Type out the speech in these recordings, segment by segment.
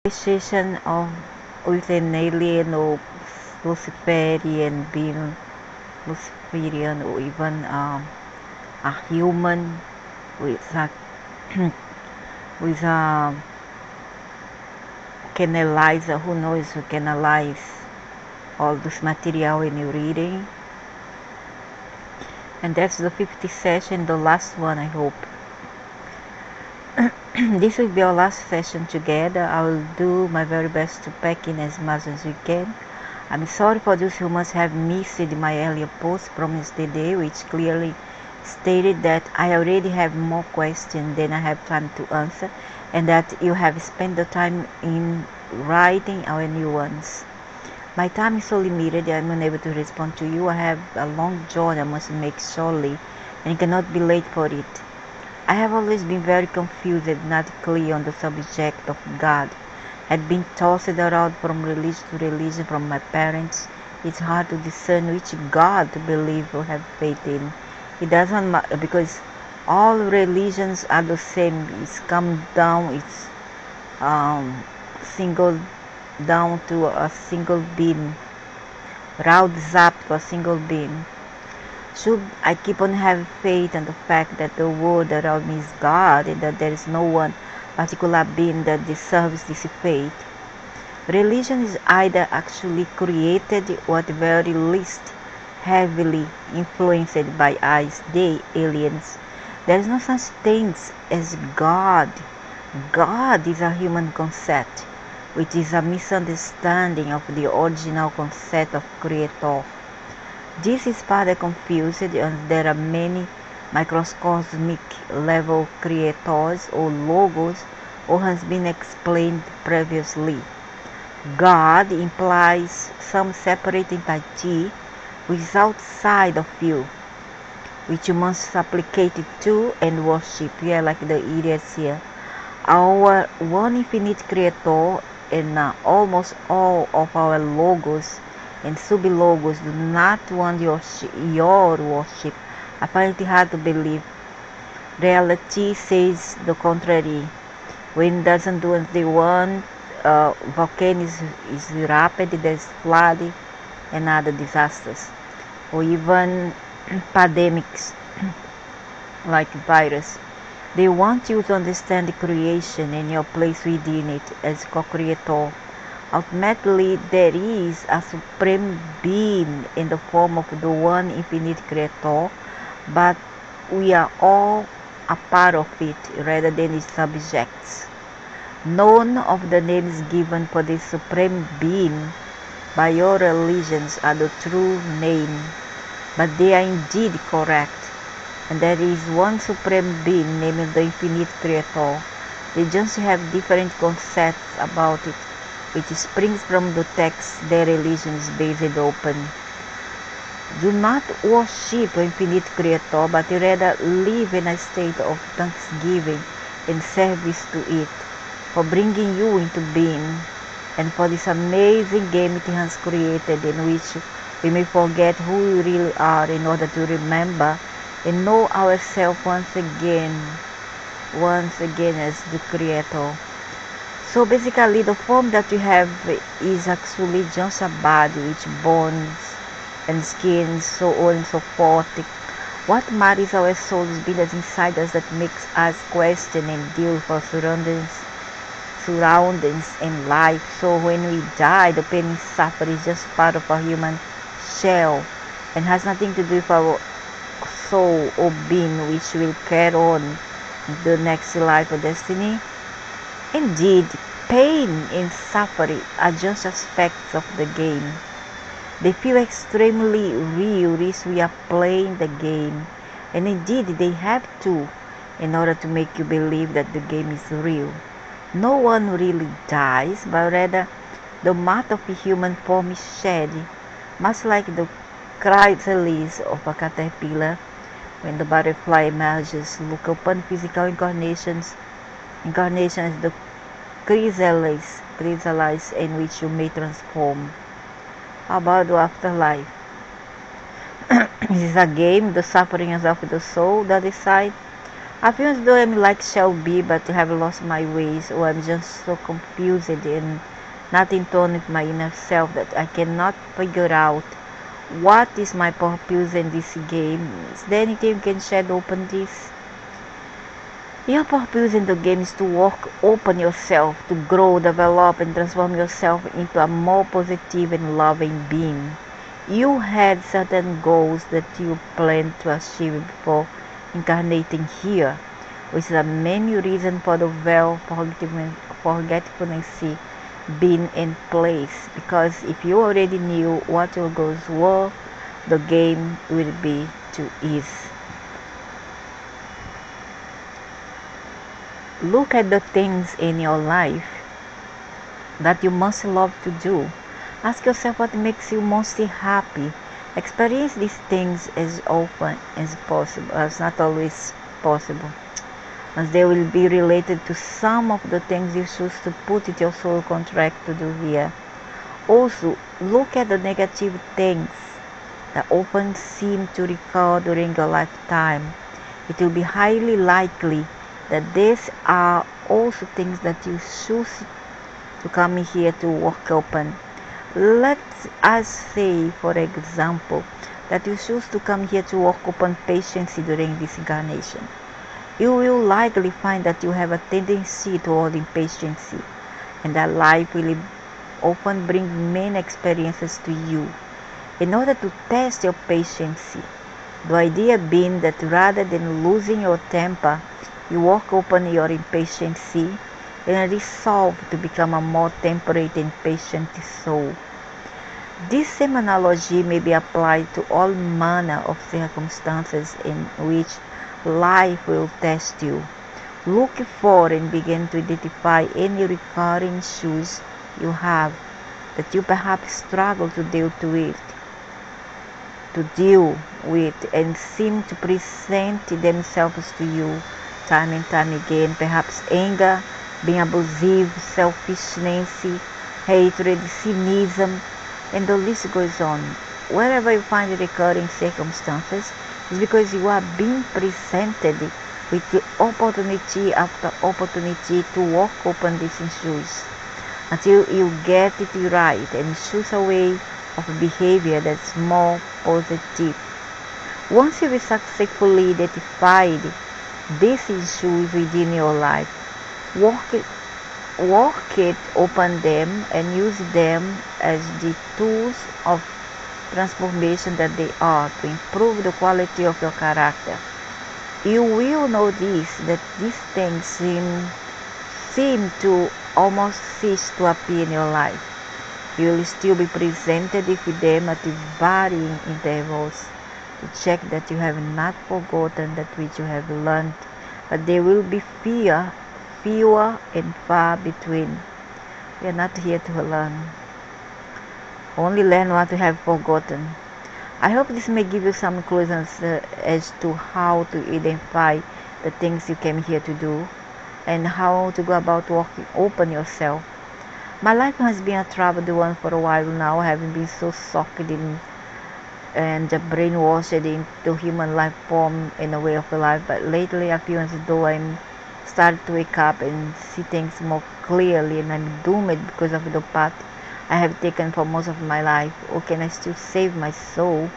association of with an alien or luciferian being, luciferian, or even a human with a with a canalizer, who knows, who canalize all this material in your reading. And that's the 50th session, the last one, I hope. This will be our last session together. I will do my very best to pack in as much as we can. I'm sorry for those who must have missed my earlier post from yesterday, which clearly stated that I already have more questions than I have time to answer, and that you have spent the time in writing our new ones. My time is so limited that I'm unable to respond to you. I have a long journey I must make shortly, and cannot be late for it. I have always been very confused and not clear on the subject of God. Had been tossed around from religion to religion from my parents. It's hard to discern which God to believe or have faith in. It doesn't matter because all religions are the same. It's come down, it's single down to a single being, rounds up to a single being. Should I keep on having faith in the fact that the world around me is God and that there is no one particular being that deserves this faith? Religion is either actually created or at the very least heavily influenced by us, the aliens. There is no such thing as God. God is a human concept, which is a misunderstanding of the original concept of creator. This is further confused and there are many microcosmic level creators or logos, or has been explained previously. God implies some separate entity which is outside of you, which you must supplicate to and worship. Yeah, like the idiots here. Our one infinite creator and almost all of our logos and sub-logos do not want your worship. Apparently hard to believe. Reality says the contrary. Wind doesn't do what they want. Volcano is rapid, there's flooding and other disasters, or even pandemics like virus. They want you to understand the creation and your place within it as co-creator. Ultimately, there is a supreme being in the form of the one infinite creator, but we are all a part of it rather than its subjects. None of the names given for this supreme being by your religions are the true name, but they are indeed correct. And there is one supreme being named the infinite creator. They just have different concepts about it, which springs from the text their religion is based upon. Do not worship the infinite creator, but rather live in a state of thanksgiving and service to it for bringing you into being, and for this amazing game it has created, in which we may forget who we really are in order to remember and know ourselves once again as the creator. So basically the form that you have is actually just a body with bones and skin, so on and so forth. What matters our souls built inside us that makes us question and deal with our surroundings in life. So when we die, the pain and suffering is just part of our human shell and has nothing to do with our soul or being, which will carry on the next life or destiny. Indeed, pain and suffering are just aspects of the game. They feel extremely real as we are playing the game, and indeed they have to, in order to make you believe that the game is real. No one really dies, but rather the matter of a human form is shed, much like the chrysalis of a caterpillar. When the butterfly emerges, look upon physical incarnation as the chrysalis in which you may transform. How about the afterlife? This is a game, the sufferings of the soul that decide. I feel as though I'm like shall be, but have lost my ways, or I'm just so confused and not in tune with my inner self that I cannot figure out what is my purpose in this game. Is there anything you can shed open this? Your purpose in the game is to work open yourself, to grow, develop, and transform yourself into a more positive and loving being. You had certain goals that you planned to achieve before incarnating here, which is a main reason for the veil forgetfulness being in place. Because if you already knew what your goals were, the game will be too easy. Look at the things in your life that you most love to do. Ask yourself what makes you most happy. Experience these things as often as possible, as not always possible, as they will be related to some of the things you choose to put in your soul contract to do here. Also, look at the negative things that often seem to recur during your lifetime. It will be highly likely that these are also things that you choose to come here to work open. Let us say, for example, that you choose to come here to work upon patience during this incarnation. You will likely find that you have a tendency toward impatience, and that life will often bring many experiences to you in order to test your patience. The idea being that rather than losing your temper, you work upon your impatience and resolve to become a more temperate and patient soul. This same analogy may be applied to all manner of circumstances in which life will test you. Look for and begin to identify any recurring issues you have that you perhaps struggle to deal with and seem to present themselves to you time and time again. Perhaps anger, being abusive, selfishness, hatred, cynicism, and the list goes on. Wherever you find recurring circumstances, it's because you are being presented with the opportunity after opportunity to walk open these issues until you get it right and choose a way of behavior that's more positive. Once you've successfully identified these issues within your life, work it, open them, and use them as the tools of transformation that they are to improve the quality of your character. You will notice that these things seem to almost cease to appear in your life. You will still be presented with them at varying intervals to check that you have not forgotten that which you have learned, but there will be fewer and far between. We are not here to learn, only learn what we have forgotten. I hope this may give you some clues as to how to identify the things you came here to do and how to go about working open yourself. My life has been a troubled one for a while now, having been so soaked in and brainwashed into human life form in a way of life. But lately I feel as though I'm starting to wake up and see things more clearly, and I'm doomed because of the path I have taken for most of my life. Or can I still save my soul?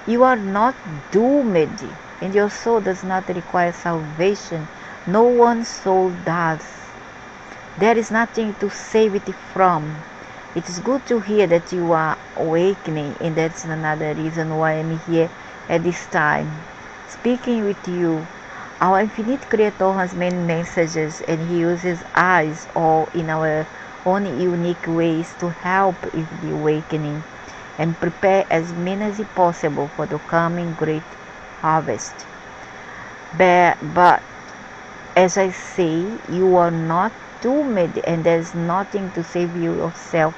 You are not doomed, and your soul does not require salvation. No one's soul does. There is nothing to save it from. It is good to hear that you are awakening, and that's another reason why I'm here at this time, speaking with you. Our infinite Creator has many messages, and He uses us all in our own unique ways to help with the awakening and prepare as many as possible for the coming great harvest. But as I say, you are not doomed, and there's nothing to save you yourself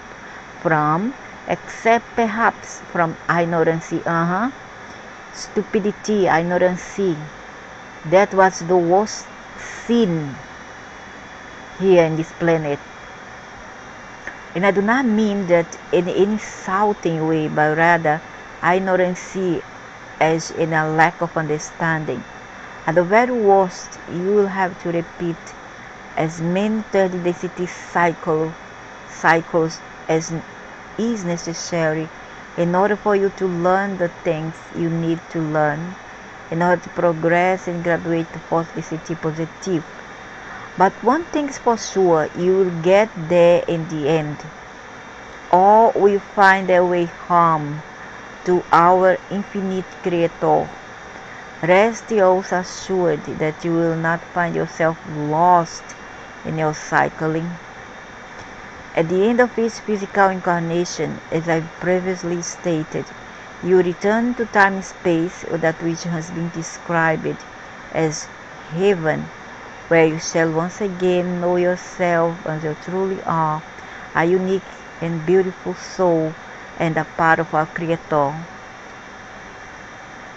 from, except perhaps from ignorance. Stupidity, ignorance. That was the worst sin here in this planet. And I do not mean that in any insulting way, but rather ignorance as in a lack of understanding. At the very worst, you will have to repeat as many third density cycles as is necessary in order for you to learn the things you need to learn in order to progress and graduate to fourth density positive. But one thing is for sure, you will get there in the end. All will find their way home to our infinite Creator. Rest also assured that you will not find yourself lost in your cycling. At the end of each physical incarnation, as I previously stated, you return to time and space, or that which has been described as heaven, where you shall once again know yourself as you truly are, a unique and beautiful soul and a part of our Creator.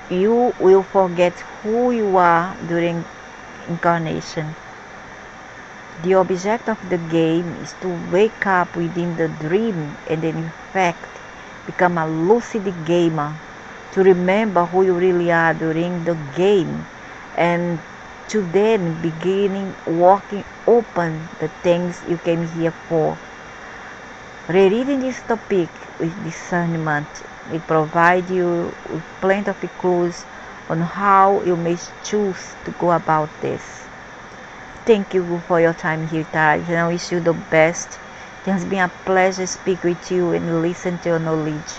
You will forget who you are during incarnation. The object of the game is to wake up within the dream and then in fact become a lucid gamer, to remember who you really are during the game, and to then beginning walking open the things you came here for. Rereading this topic with discernment will provide you with plenty of clues on how you may choose to go about this. Thank you for your time here, guys, and I wish you the best. It has been a pleasure speak with you and listen to your knowledge.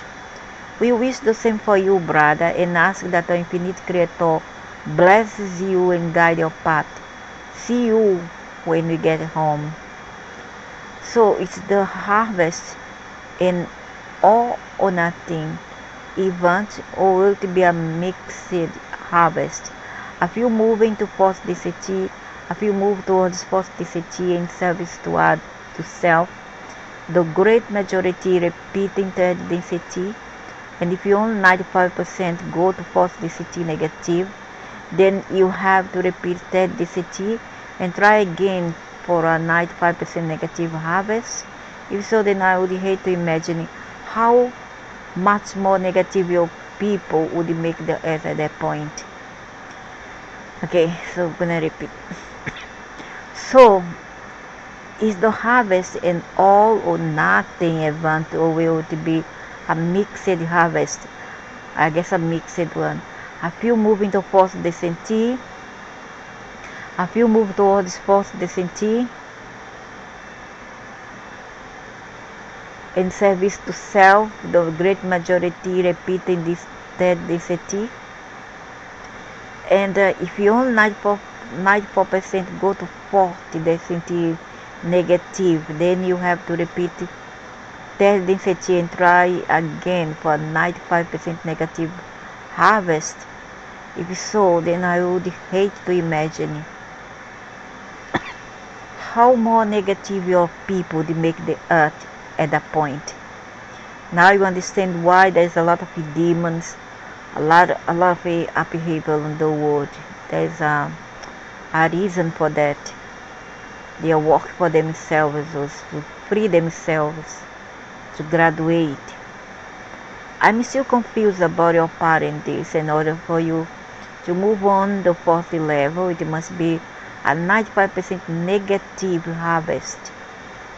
We wish the same for you, brother, and ask that the infinite Creator blesses you and guide your path. See you when we get home. So it's the harvest in all or nothing event, or will it be a mixed harvest? A few move into fourth density, a few move towards fourth density in service to add to self, the great majority repeating third density, and if you only 95% go to fourth density negative, then you have to repeat third density and try again for a 95% negative harvest. If so, then I would hate to imagine how much more negative your people would make the earth at that point. Okay, so I'm gonna repeat. So, is the harvest an all or nothing event, or will it be a mixed harvest? I guess a mixed one. A few move into fourth density, a few move towards fourth density in service to self, the great majority repeating this third density. And if you only 94% go to fourth density negative, then you have to repeat third density and try again for 95% negative harvest. If so, then I would hate to imagine how more negative your people would make the earth at that point. Now you understand why there's a lot of demons, a lot of upheaval in the world. There's a reason for that. They are working for themselves, to free themselves, to graduate. I'm still confused about your part in this. In order for you to move on the fourth level, it must be a 95% negative harvest.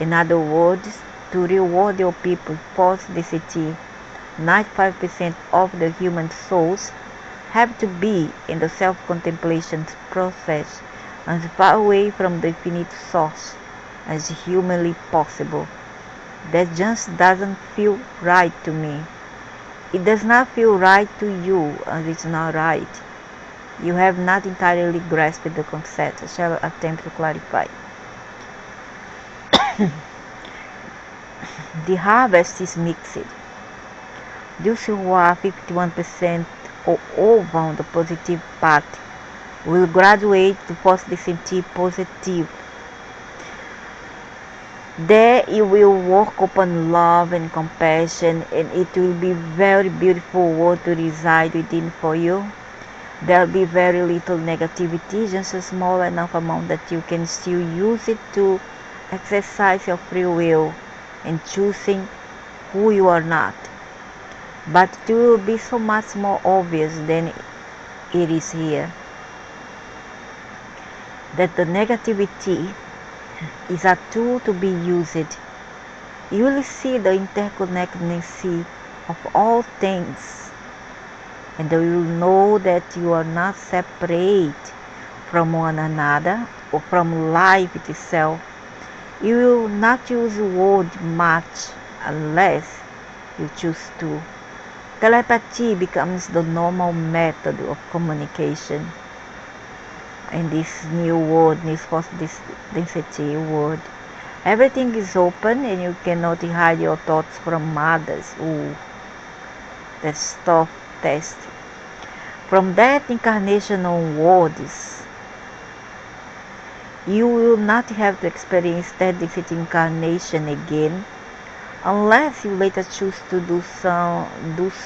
In other words, to reward your people fourth density, 95% of the human souls have to be in the self-contemplation process as far away from the infinite source as humanly possible. That just doesn't feel right to me. It does not feel right to you, and it's not right. You have not entirely grasped the concept. I shall attempt to clarify. The harvest is mixed. Those who are 51% or over on the positive path will graduate to fourth density positive. There you will work upon love and compassion, and it will be very beautiful world to reside within for you. There will be very little negativity, just a small enough amount that you can still use it to exercise your free will and choosing who you are not. But it will be so much more obvious than it is here. that the negativity is a tool to be used. You will see the interconnectedness of all things, and you will know that you are not separate from one another or from life itself. You will not use words much unless you choose to. Telepathy becomes the normal method of communication in this new world, this force density world. Everything is open and you cannot hide your thoughts from others. Ooh, that's tough test. From that incarnation onwards, you will not have to experience that density incarnation again unless you later choose to do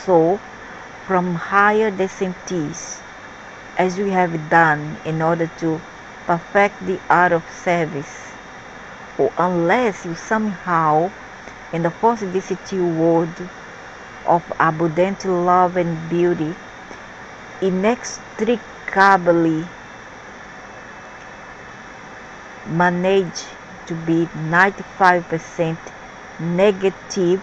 so from higher densities, as we have done in order to perfect the art of service, or unless you somehow, in the force density world of abundant love and beauty, inextricably manage to be 95% negative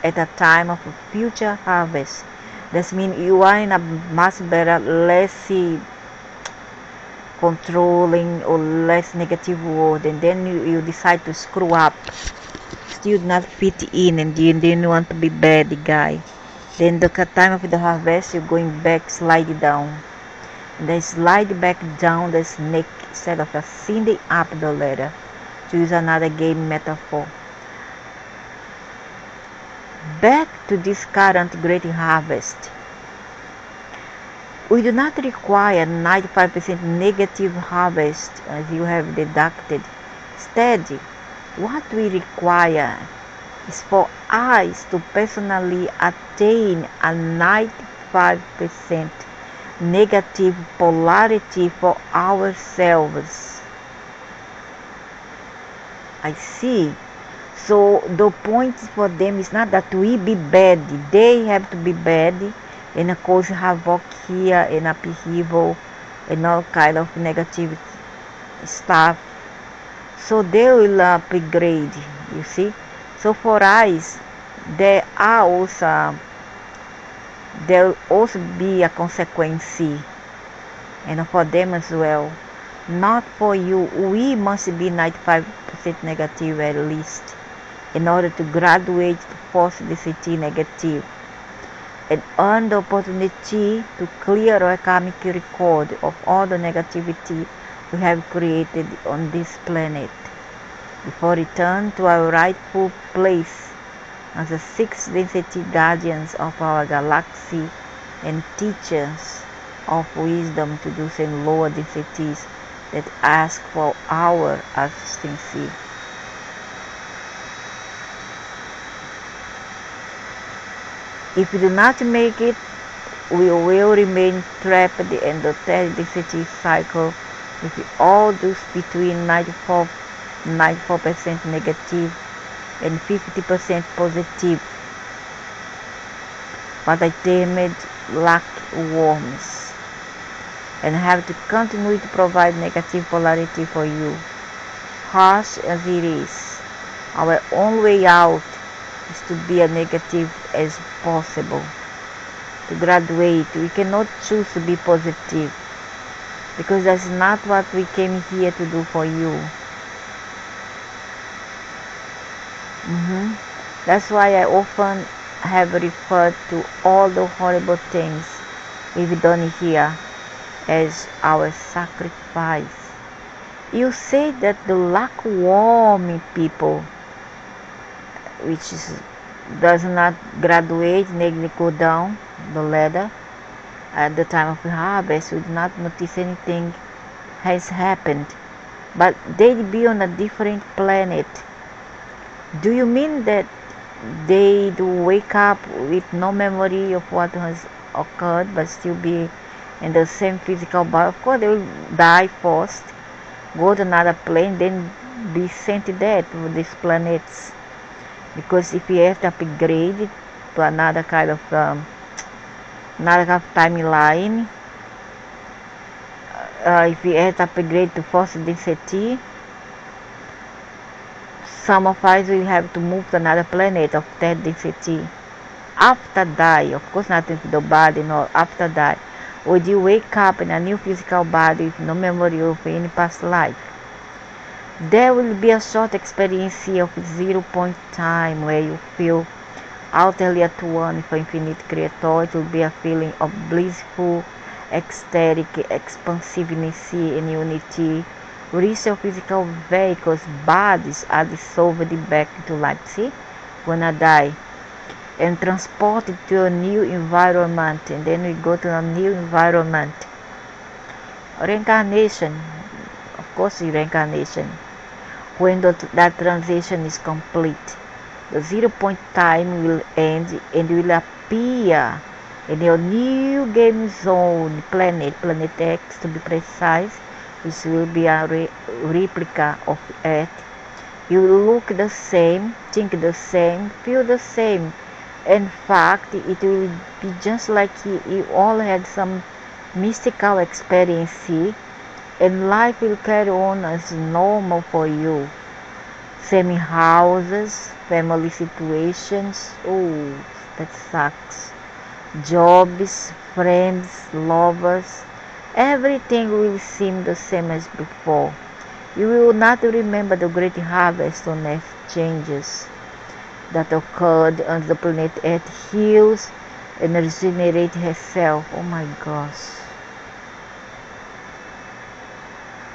at a time of a future harvest. That means you are in a much better, less controlling or less negative world, and then you decide to screw up, still not fit in, and you didn't want to be bad guy. Then the time of the harvest, you're going back, slide down. And then slide back down the snake instead of ascending up the ladder, to use another game metaphor. Back to this current great harvest. We do not require 95% negative harvest as you have deducted. Instead, what we require is for us to personally attain a 95% negative polarity for ourselves. I see. So the point for them is not that we be bad. They have to be bad and cause havoc here and upheaval and all kind of negative stuff. So they will upgrade, you see. So for us, there will also be a consequence, and for them as well. Not for you. We must be 95% negative at least, in order to graduate to force density negative and earn the opportunity to clear our karmic record of all the negativity we have created on this planet before return to our rightful place as the sixth density guardians of our galaxy and teachers of wisdom to those in lower densities that ask for our assistance. If we do not make it, we will remain trapped in the third density cycle with all those between 94% negative and 50% positive, but I termed luck worms, and have to continue to provide negative polarity for you. Harsh as it is, our only way out is to be as negative as possible. To graduate, we cannot choose to be positive, because that's not what we came here to do for you. That's why I often have referred to all the horrible things we've done here as our sacrifice. You say that the lukewarm people, which does not graduate, negligently go down the ladder at the time of the harvest, would not notice anything has happened, but they'd be on a different planet. Do you mean that they do wake up with no memory of what has occurred, but still be in the same physical body? Of course, they will die first, go to another plane, then be sent there to these planets. Because if you have to upgrade to another kind of timeline, if we had upgrade to force density, some of us will have to move to another planet of that density. After die, of course not into the body, no, after die, would you wake up in a new physical body with no memory of any past life? There will be a short experience of 0 point time where you feel utterly at one with infinite creator. It will be a feeling of blissful, ecstatic expansiveness and unity. Reach your physical vehicles, bodies are dissolved back into life. See? Gonna die. And transported to a new environment, and then we go to a new environment. Reincarnation, of course, reincarnation. When that transition is complete, the 0 point time will end and will appear in your new game zone, planet X to be precise, which will be a replica of Earth. You will look the same, think the same, feel the same. In fact, it will be just like you all had some mystical experience, and life will carry on as normal for you. Same houses, family situations, oh, that sucks. Jobs, friends, lovers, everything will seem the same as before. You will not remember the great harvest on earth changes that occurred as the planet Earth heals and regenerates herself. Oh my gosh.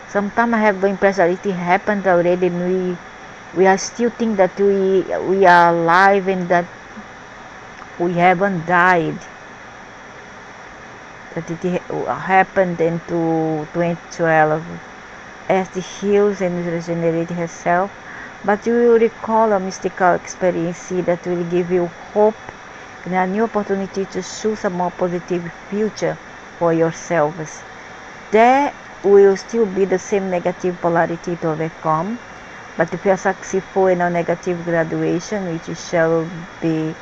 Sometimes I have the impression that it happened already, and we are still think that we are alive and that we haven't died. That it happened into 2012. Earth heals and regenerates herself. But you will recall a mystical experience that will give you hope and a new opportunity to choose a more positive future for yourselves. There will still be the same negative polarity to overcome, but if you are successful in a negative graduation, which shall be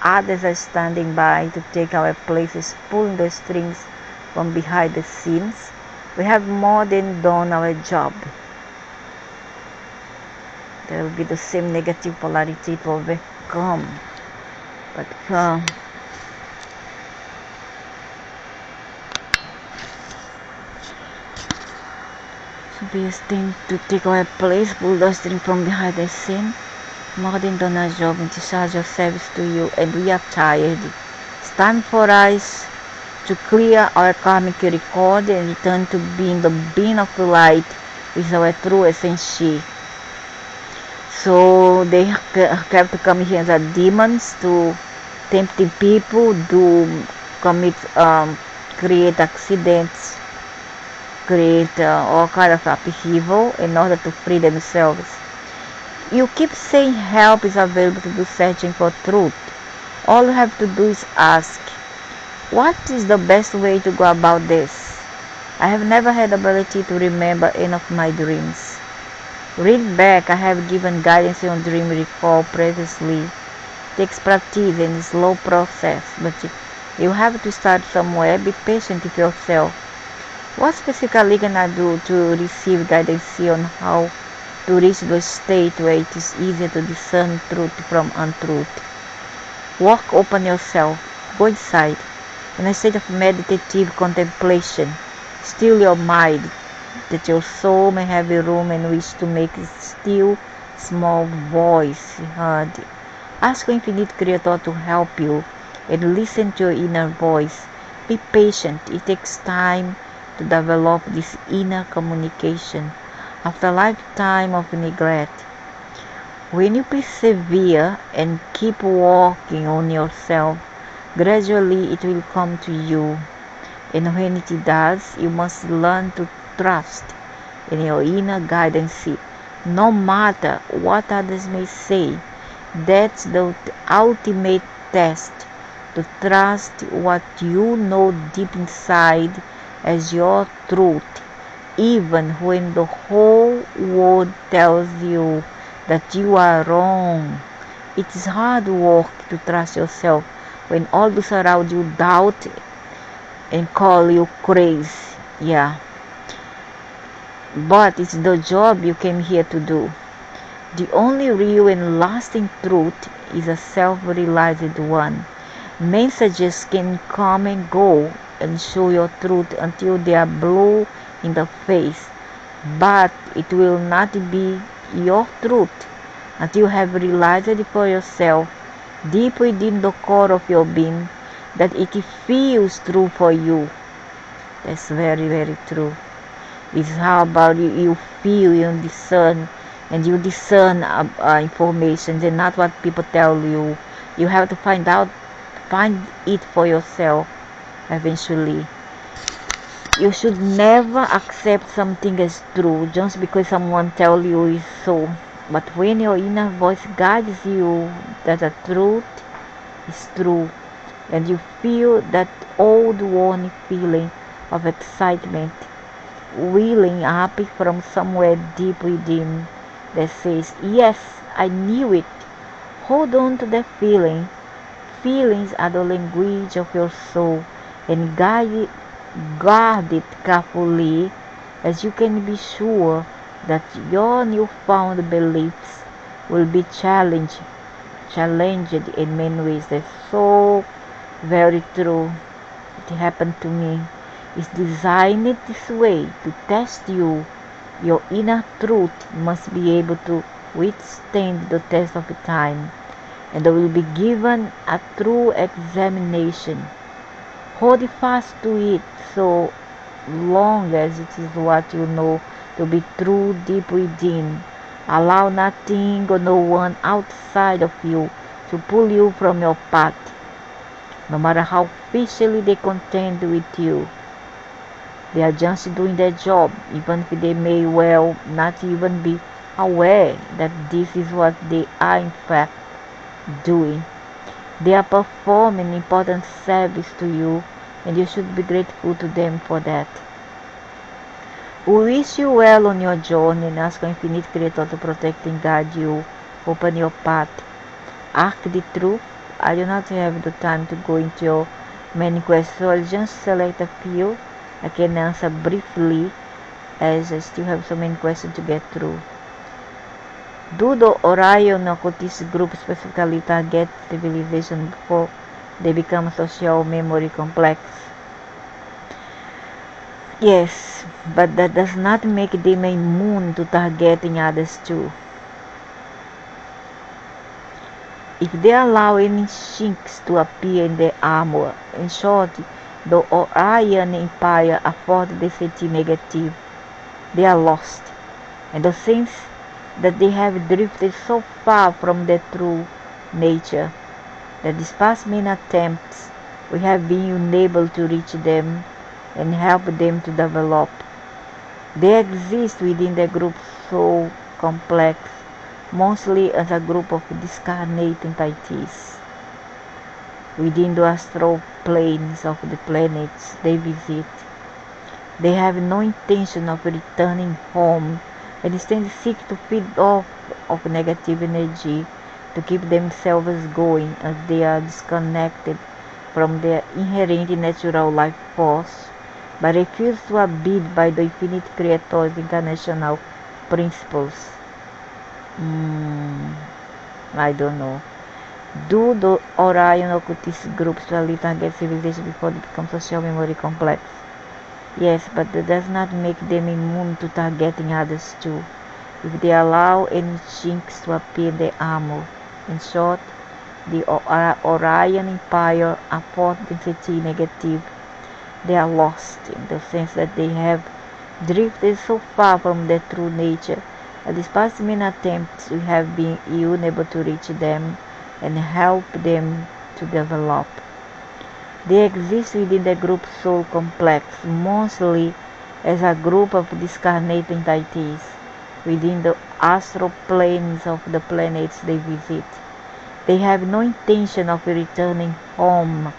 others are standing by to take our places, pulling the strings from behind the scenes, we have more than done our job. There will be the same negative polarity to overcome. But so we stand to take our place, pull the string from behind the scene, more than done our job and discharge our service to you, and we are tired. It's time for us to clear our karmic record and return to being the being of light with our true essence. So they have to come here as demons to tempt people, to commit, create accidents, create all kind of upheaval in order to free themselves. You keep saying help is available to do searching for truth. All you have to do is ask, what is the best way to go about this? I have never had the ability to remember any of my dreams. Read back, I have given guidance on dream recall previously. It takes practice and a slow process, but you have to start somewhere. Be patient with yourself. What specifically can I do to receive guidance on how to reach the state where it is easier to discern truth from untruth? Walk open yourself. Go inside. In a state of meditative contemplation, still your mind, that your soul may have a room in which to make a still small voice heard. Ask your infinite creator to help you and listen to your inner voice. Be patient. It takes time to develop this inner communication after a lifetime of neglect. When you persevere and keep working on yourself, gradually it will come to you. And when it does, you must learn to trust in your inner guidance, no matter what others may say. That's the ultimate test, to trust what you know deep inside as your truth, even when the whole world tells you that you are wrong. It is hard work to trust yourself when all those around you doubt and call you crazy. Yeah. but it's the job you came here to do. The only real and lasting truth is a self-realized one. Messages can come and go and show your truth until they are blue in the face, but it will not be your truth until you have realized it for yourself, deep within the core of your being, that it feels true for you. That's very, very true. It's how about you feel, you discern, and you discern information and not what people tell you. You have to find it for yourself eventually. You should never accept something as true just because someone tells you it's so. But when your inner voice guides you that the truth is true, and you feel that old worn feeling of excitement welling up from somewhere deep within that says, yes, I knew it. Hold on to that feeling. Feelings are the language of your soul, and guard it carefully, as you can be sure that your newfound beliefs will be challenged in many ways. That's so very true. It happened to me. It's designed this way to test you. Your inner truth must be able to withstand the test of time, and will be given a true examination. Hold fast to it so long as it is what you know to be true deep within. Allow nothing or no one outside of you to pull you from your path, no matter how fiercely they contend with you. They are just doing their job, even if they may well not even be aware that this is what they are in fact doing. They are performing important service to you, and you should be grateful to them for that. We wish you well on your journey and ask our infinite Creator to protect and guide you. Open your path. Ask the truth. I do not have the time to go into your many questions, so I'll just select a few. I can answer briefly as I still have so many questions to get through. Do the Orion occultist group specifically target civilization before they become social memory complex? Yes, but that does not make them immune to targeting others too. If they allow any chinks to appear in their armor, in short, the Orion Empire afford the city negative, they are lost, and the sense that they have drifted so far from their true nature that despite many attempts we have been unable to reach them and help them to develop. They exist within the group so complex, mostly as a group of discarnate entities. Within the astral planes of the planets they visit, they have no intention of returning home and instead seek to feed off of negative energy to keep themselves going as they are disconnected from their inherent natural life force, but refuse to abide by the infinite Creator's incarnational principles. I don't know. Do the Orion occultist groups really target civilization before they become social memory complex? Yes, but that does not make them immune to targeting others too. If they allow any chinks to appear in their armor. In short, the Orion Empire are fourth density negative. They are lost in the sense that they have drifted so far from their true nature. At despite many attempts, we have been unable to reach them and help them to develop. They exist within the group soul complex, mostly as a group of discarnate entities within the astral planes of the planets they visit. They have no intention of returning home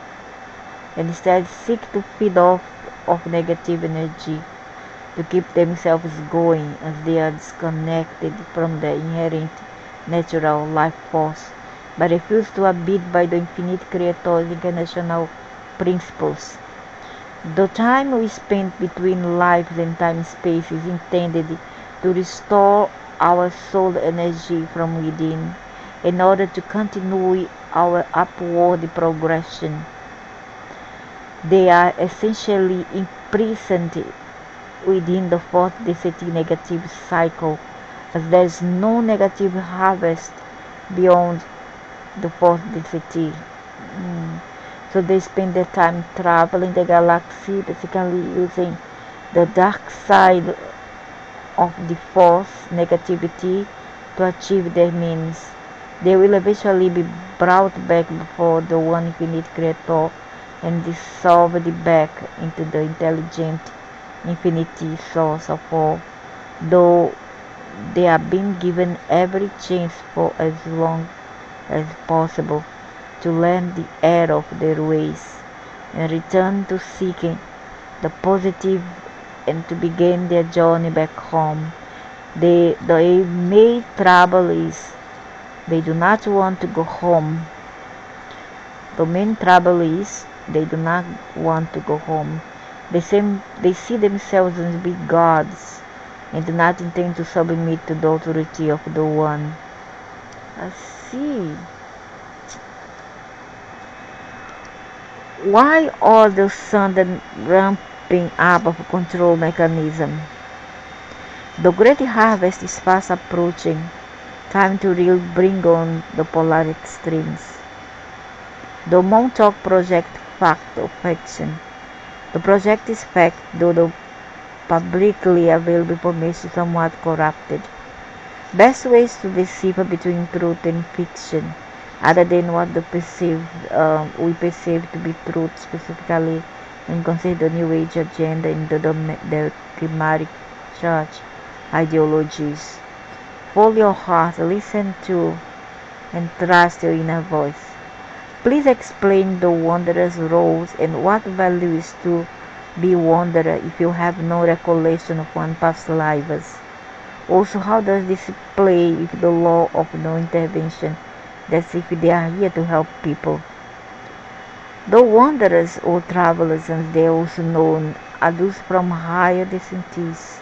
and instead seek to feed off of negative energy to keep themselves going as they are disconnected from the inherent natural life force, but refuse to abide by the infinite Creator's incarnational principles. The time we spend between lives and time space is intended to restore our soul energy from within in order to continue our upward progression. They are essentially imprisoned within the fourth density negative cycle, as there is no negative harvest beyond the fourth density. So they spend their time traveling the galaxy, basically using the dark side of the fourth negativity to achieve their means. They will eventually be brought back before the one infinite creator and dissolved back into the intelligent infinity source of all, though they are being given every chance for as long as possible to learn the error of their ways and return to seeking the positive and to begin their journey back home. The main trouble is they do not want to go home. The main trouble is they do not want to go home. They see themselves as big gods and do not intend to submit to the authority of the One. I see. Why all the sudden ramping up of control mechanism? The great harvest is fast approaching. Time to really bring on the polar extremes. The Montauk Project fact or fiction. The project is fact, though the publicly available information is somewhat corrupted. Best ways to decipher between truth and fiction, other than what we perceive to be truth specifically, and consider the New Age agenda in the thematic church ideologies. Follow your heart, listen to, and trust your inner voice. Please explain the wanderer's roles and what value is to be wanderer if you have no recollection of one past lives. Also, how does this play with the law of no intervention, as if they are here to help people? The wanderers or travelers, as they are also known, are those from higher densities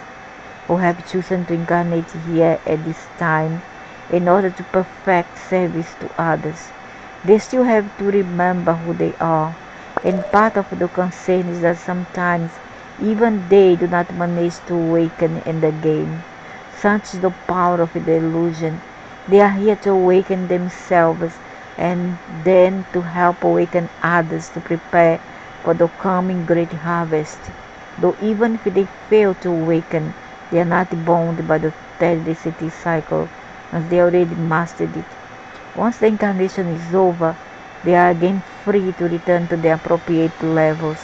who have chosen to incarnate here at this time in order to perfect service to others. They still have to remember who they are, and part of the concern is that sometimes even they do not manage to awaken in the game. Such is the power of the illusion. They are here to awaken themselves and then to help awaken others to prepare for the coming great harvest. Though even if they fail to awaken, they are not bound by the third density cycle, as they already mastered it. Once the incarnation is over, they are again free to return to the appropriate levels.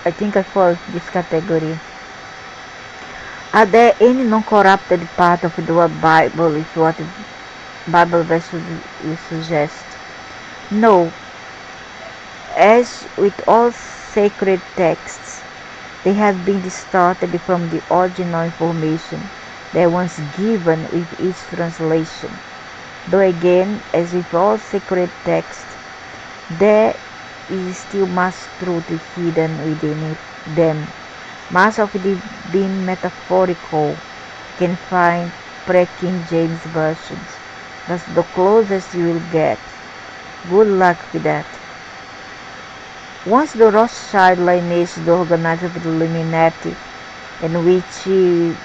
I think I fall this category. Are there any non-corrupted part of the Bible is what the Bible verse you suggest? No. As with all sacred texts, they have been distorted from the original information that was given with each translation. Though again, as with all sacred texts, there is still much truth hidden within them. Much of it being metaphorical, can find pre-King James versions. That's the closest you will get. Good luck with that. Once the Rothschild lineage, the organizer of the Illuminati, in which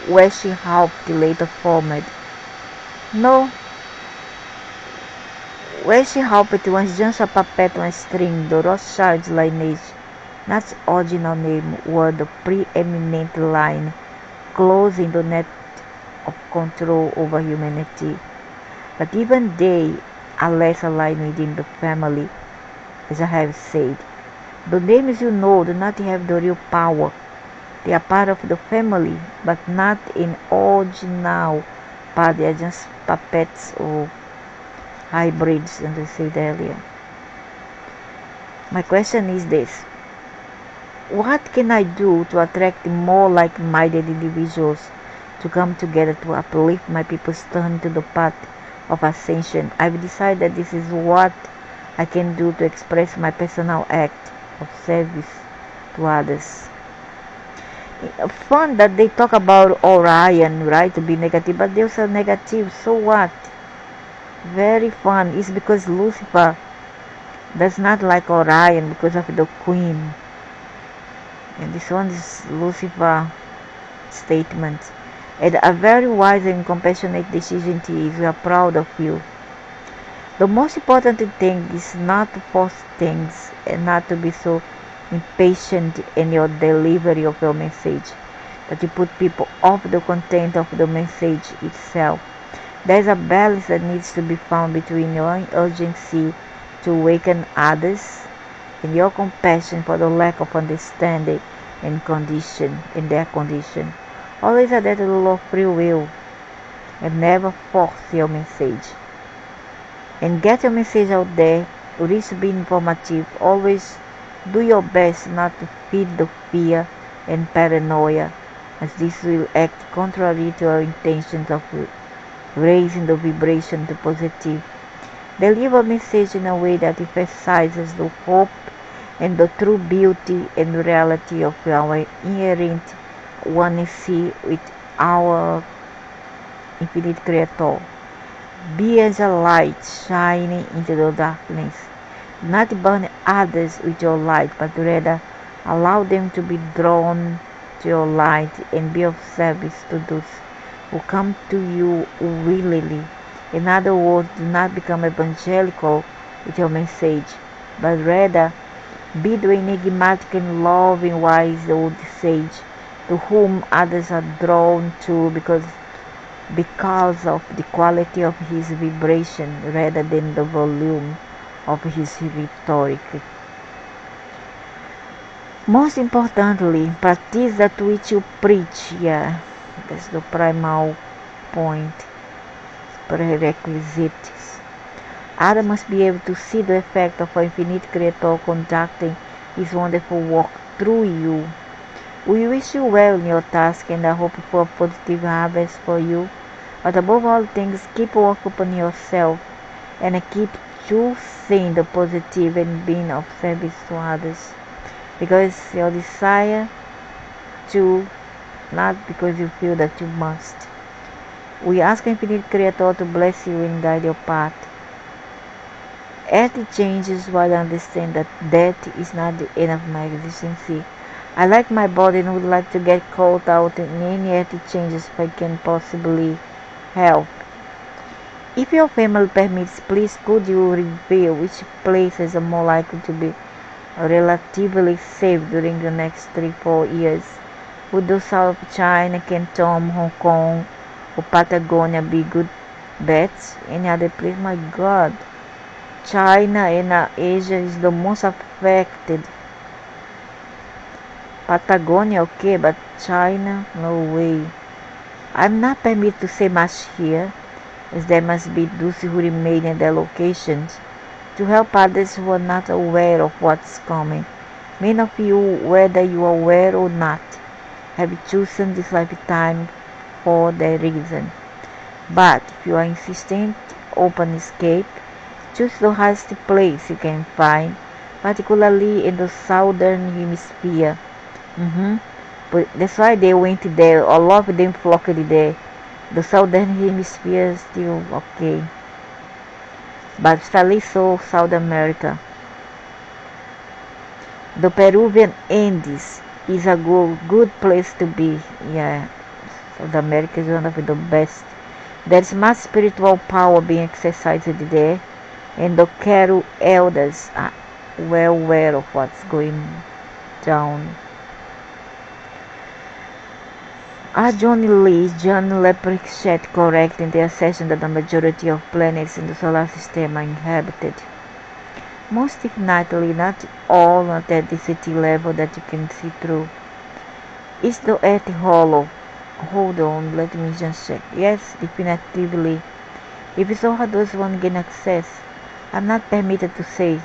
where she helped later formed. No, where she helped was just a puppet on a string. The Rothschild lineage, not original name, were the preeminent line, closing the net of control over humanity. But even they are less aligned within the family, as I have said. The names you know do not have the real power. They are part of the family, but not in original part. They are just puppets or hybrids, as I said earlier. My question is this: what can I do to attract more like-minded individuals to come together to uplift my people's turn to the path of ascension. I've decided that this is what I can do to express my personal act of service to others. Fun that they talk about Orion, right, to be negative, but those are negative, so what? Very fun. It's because Lucifer does not like Orion because of the queen. And this one is Lucifer statement. And a very wise and compassionate decision it is. We are proud of you. The most important thing is not to force things and not to be so impatient in your delivery of your message that you put people off the content of the message itself. There is a balance that needs to be found between your urgency to awaken others and your compassion for the lack of understanding and their condition. Always at that level of free will and never force your message. And get your message out there. It is to be informative. Always do your best not to feed the fear and paranoia, as this will act contrary to our intentions of raising the vibration to positive. Deliver a message in a way that emphasizes the hope and the true beauty and reality of our inherent oneness with our infinite Creator. Be as a light shining into the darkness. Do not burn others with your light, but rather allow them to be drawn to your light and be of service to those who come to you willingly. In other words, do not become evangelical with your message, but rather be the enigmatic and loving wise old sage to whom others are drawn to because of the quality of his vibration rather than the volume of his rhetoric. Most importantly, practice that which you preach. Yeah, that's the primal point, prerequisites. Others must be able to see the effect of our infinite Creator conducting his wonderful work through you. We wish you well in your task and I hope for a positive harvest for you. But above all things, keep work upon yourself and keep choosing the positive and being of service to others. Because your desire to, not because you feel that you must. We ask Infinite Creator to bless you and guide your path. Earth changes while I understand that death is not the end of my existence. I like my body and would like to get caught out in any earth changes if I can possibly help. If your family permits, please could you reveal which places are more likely to be relatively safe during the next 3-4 years? Would the South China, Canton, Hong Kong, or Patagonia be good bets? Any other place? My God, China and Asia is the most affected. Patagonia, okay, but China, no way. I'm not permitted to say much here, as there must be those who remain in their locations to help others who are not aware of what's coming. Many of you, whether you are aware or not, have chosen this lifetime for their reason. But if you are insistent open escape, choose the highest place you can find, particularly in the southern hemisphere. But that's why they went there. All of them flocked there. The southern hemisphere is still okay, but especially so South America. The Peruvian Andes is a good place to be. Yeah, South America is one of the best. There's much spiritual power being exercised there, and the Keru elders are well aware of what's going down. Are John Leprechet correct in the assertion that the majority of planets in the solar system are inhabited? Most definitely, not all at the density level that you can see through. Is the Earth hollow? Hold on, let me just check. Yes, definitively. If so, how does one gain access? I'm not permitted to say.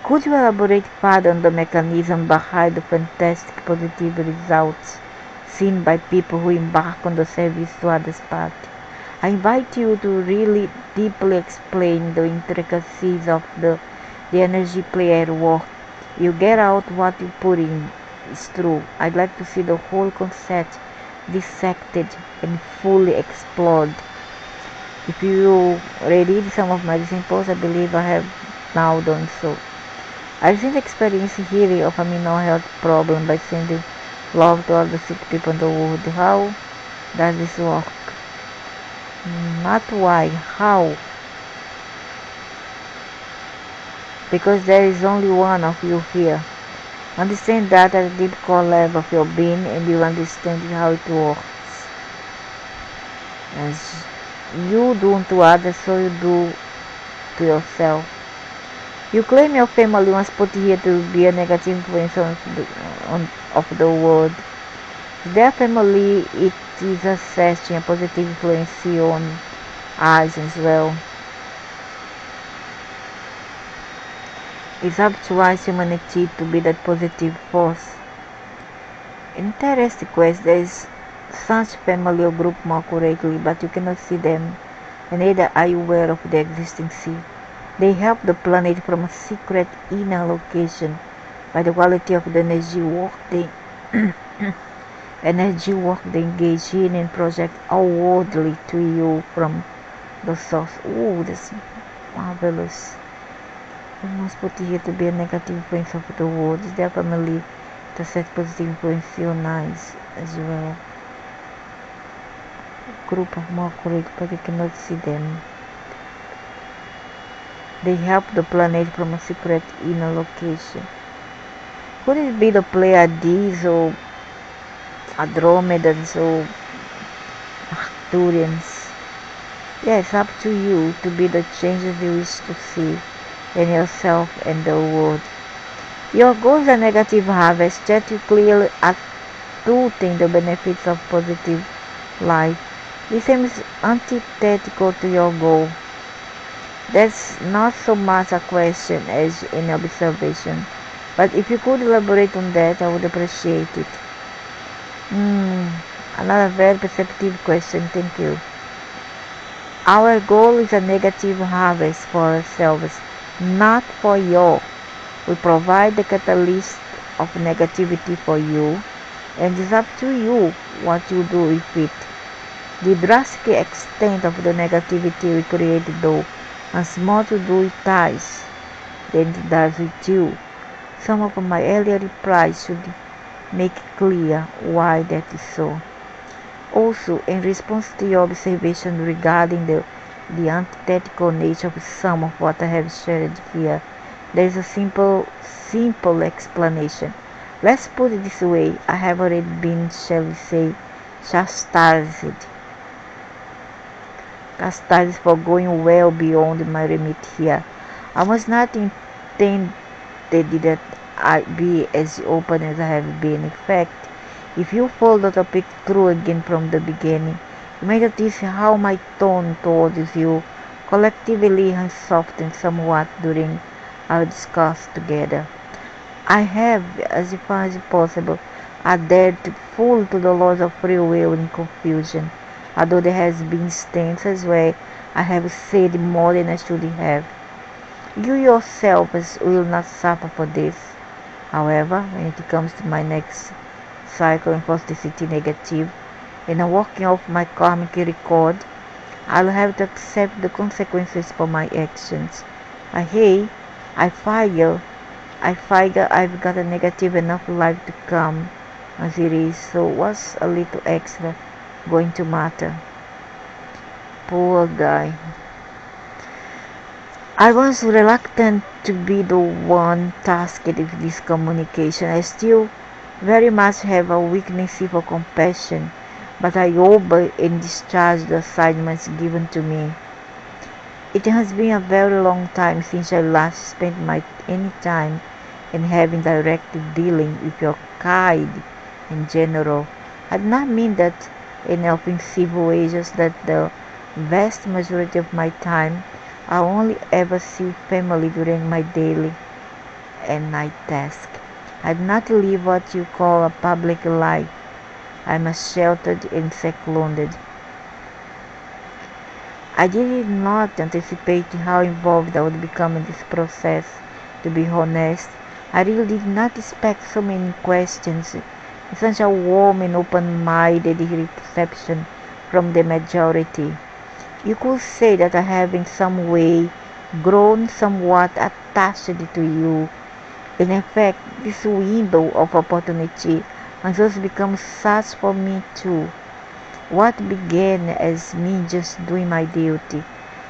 Could you elaborate further on the mechanism behind the fantastic positive results seen by people who embark on the service to others' path? I invite you to really deeply explain the intricacies of the energy play at work. You get out what you put in. It's true. I'd like to see the whole concept dissected and fully explored. If you read some of my recent posts, I believe I have now done so. I recently experienced healing of a mental health problem by sending love to all the sick people in the world. How does this work? Not why, how? Because there is only one of you here. Understand that at the deep core level of your being, and you understand how it works. As you do unto others, so you do to yourself. You claim your family was put here to be a negative influence of the world. Their family, it is assessing a positive influence on us as well. It's up to us humanity to be that positive force. Interesting quest, there is such family or group more correctly, but you cannot see them, and neither are you aware of their existence. They help the planet from a secret inner location by the quality of the energy work they engage in and project outwardly to you from the source. Oh, that's marvelous. We must put here to be a negative influence of the world. Is their family to set positive influence on us as well. A group of more correct, but you cannot see them. They help the planet from a secret inner location. Could it be the Pleiades or Andromedans or Arcturians? Yes, up to you to be the changes you wish to see in yourself and the world. Your goals are negative harvest, yet you clearly are tooting the benefits of positive life. This seems antithetical to your goal. That's not so much a question as an observation, but if you could elaborate on that, I would appreciate it. Another very perceptive question, thank you. Our goal is a negative harvest for ourselves, not for you. We provide the catalyst of negativity for you, and it's up to you what you do with it. The drastic extent of the negativity we create, though, has more to do with us than it does with you. Some of my earlier replies should make clear why that is so. Also, in response to your observation regarding the antithetical nature of some of what I have shared here, there is a simple explanation. Let's put it this way: I have already been, shall we say, chastised for going well beyond my remit here. I was not intended that I be as open as I have been. In fact, if you follow the topic through again from the beginning, you may notice how my tone towards you collectively has softened somewhat during our discuss together. I have, as far as possible, adhered to full to the laws of free will in confusion, although there has been instances where I have said more than I should have. You yourselves will not suffer for this. However, when it comes to my next cycle in city negative, and I'm working off my karmic record, I'll have to accept the consequences for my actions. I figure I've got a negative enough life to come as it is, so what's a little extra going to matter? Poor guy. I was reluctant to be the one tasked with this communication. I still very much have a weakness for compassion, but I obey and discharge the assignments given to me. It has been a very long time since I last spent any time in having direct dealing with your kind in general. I do not mean that in offensive ways, just that the vast majority of my time I only ever see family during my daily and night task. I do not live what you call a public life. I am sheltered and secluded. I did not anticipate how involved I would become in this process. To be honest, I really did not expect so many questions, such a warm and open-minded reception from the majority. You could say that I have in some way grown somewhat attached to you. In effect, this window of opportunity has just become such for me too. What began as me just doing my duty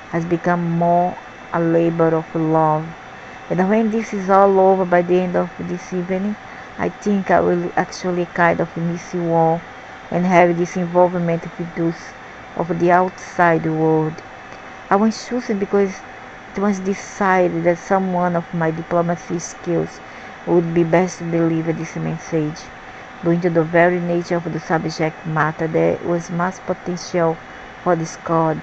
has become more a labor of love. And when this is all over by the end of this evening, I think I will actually kind of miss you all and have this involvement with those of the outside world. I was chosen because it was decided that someone of my diplomacy skills would be best to deliver this message. Due to the very nature of the subject matter, there was much potential for discord.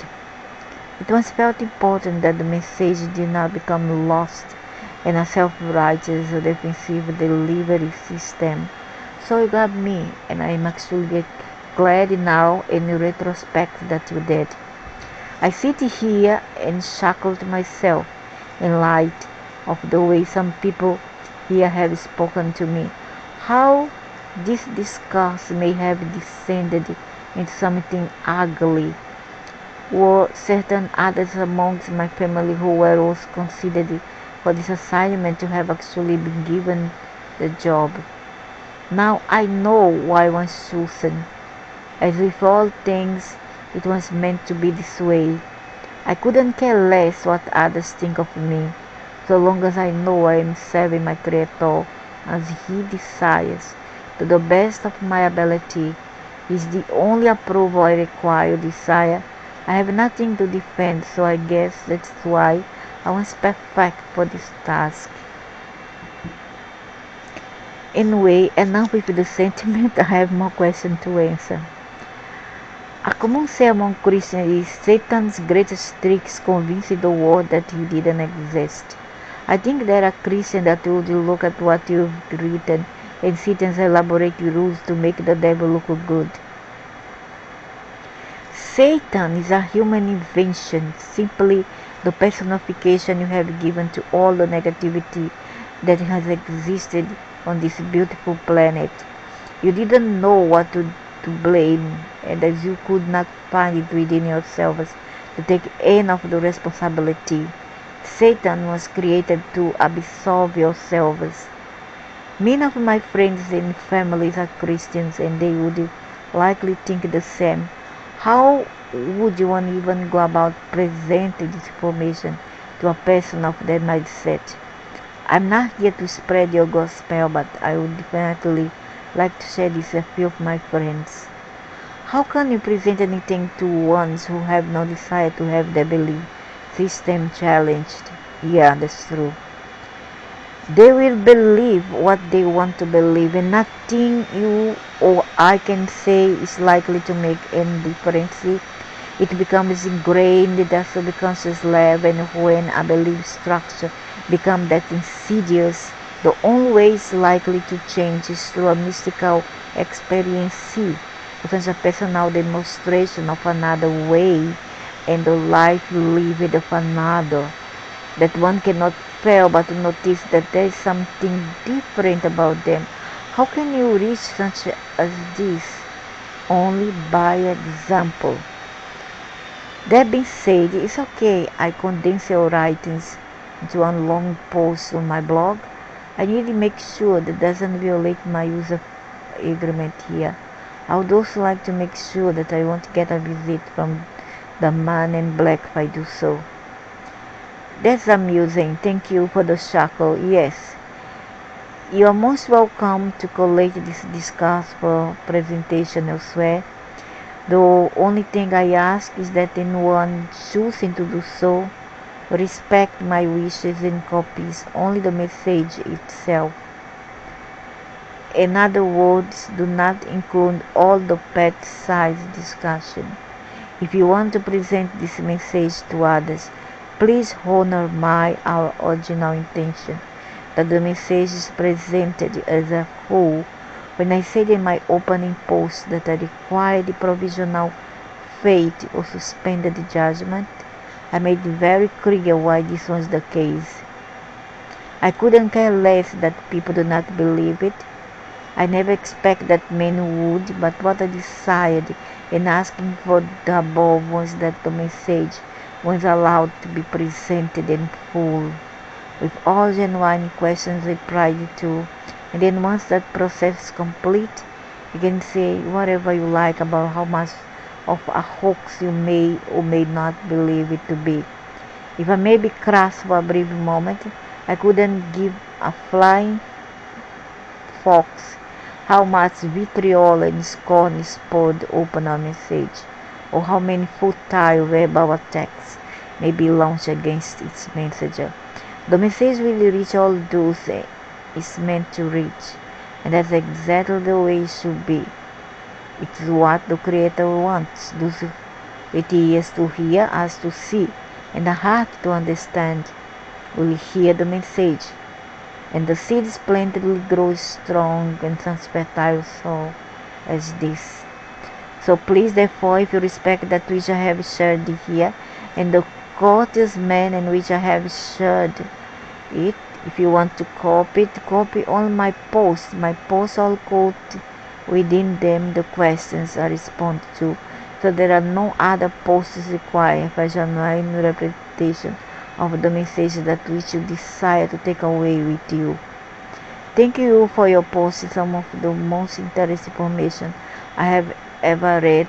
It was felt important that the message did not become lost in a self-righteous or defensive delivery system. So you got me, and I am actually glad now in retrospect that you did. I sit here and chuckle to myself in light of the way some people here have spoken to me. How this discourse may have descended into something ugly. Were certain others amongst my family who were also considered for this assignment to have actually been given the job. Now I know why I was chosen. As with all things, it was meant to be this way. I couldn't care less what others think of me, so long as I know I am serving my Creator as He desires, to the best of my ability. Is the only approval I require, desire. I have nothing to defend, so I guess that's why I was perfect for this task. Anyway, enough with the sentiment. I have more questions to answer. A common say among Christians is Satan's greatest trick is convincing the world that he didn't exist. I think there are Christians that would look at what you've written and sit and elaborate rules to make the devil look good. Satan is a human invention, simply the personification you have given to all the negativity that has existed on this beautiful planet. You didn't know what to blame, and as you could not find it within yourselves to take any of the responsibility, Satan was created to absolve yourselves. Many of my friends and families are Christians, and they would likely think the same. How would one even go about presenting this information to a person of that mindset? I'm not here to spread your gospel, but I would definitely like to share this with a few of my friends. How can you present anything to ones who have no desire to have their belief system challenged? Yeah, that's true. They will believe what they want to believe, and nothing you or I can say is likely to make any difference. It becomes ingrained at the subconscious level, and when a belief structure becomes that insidious, the only way it's likely to change is through a mystical experience, even a personal demonstration of another way and the life lived of another, that one cannot fail but to notice that there is something different about them. How can you reach such as this? Only by example. That being said, it's okay I condense your writings into one long post on my blog. I need to make sure that doesn't violate my user agreement here. I would also like to make sure that I won't get a visit from the man in black if I do so. That's amusing. Thank you for the chuckle. Yes, you are most welcome to collate this discuss for presentation elsewhere. The only thing I ask is that anyone choosing to do so respect my wishes and copies only the message itself. In other words, do not include all the pet size discussion. If you want to present this message to others, please honor our original intention, that the message is presented as a whole. When I said in my opening post that I require the provisional fate or suspended judgment. I made very clear why this was the case. I couldn't care less that people do not believe it. I never expect that men would, but what I decided in asking for the above was that the message was allowed to be presented in full, with all genuine questions replied to, and then once that process is complete, you can say whatever you like about how much of a hoax you may or may not believe it to be. If I may be crass for a brief moment, I couldn't give a flying fox how much vitriol and scorn is poured upon a message, or how many futile verbal attacks may be launched against its messenger. The message will reach all those it's meant to reach, and that's exactly the way it should be. It's what the Creator wants those with ears to hear, us to see, and a heart to understand will hear the message, and the seeds planted will grow strong and some fertile soil as this. So please, therefore, if you respect that which I have shared here, and the courteous manner in which I have shared it, if you want to copy it, copy all my posts. My posts all quote within them the questions I respond to, so there are no other posts required for genuine repetition of the message that which you desire to take away with you. Thank you for your posts, some of the most interesting information I have ever read.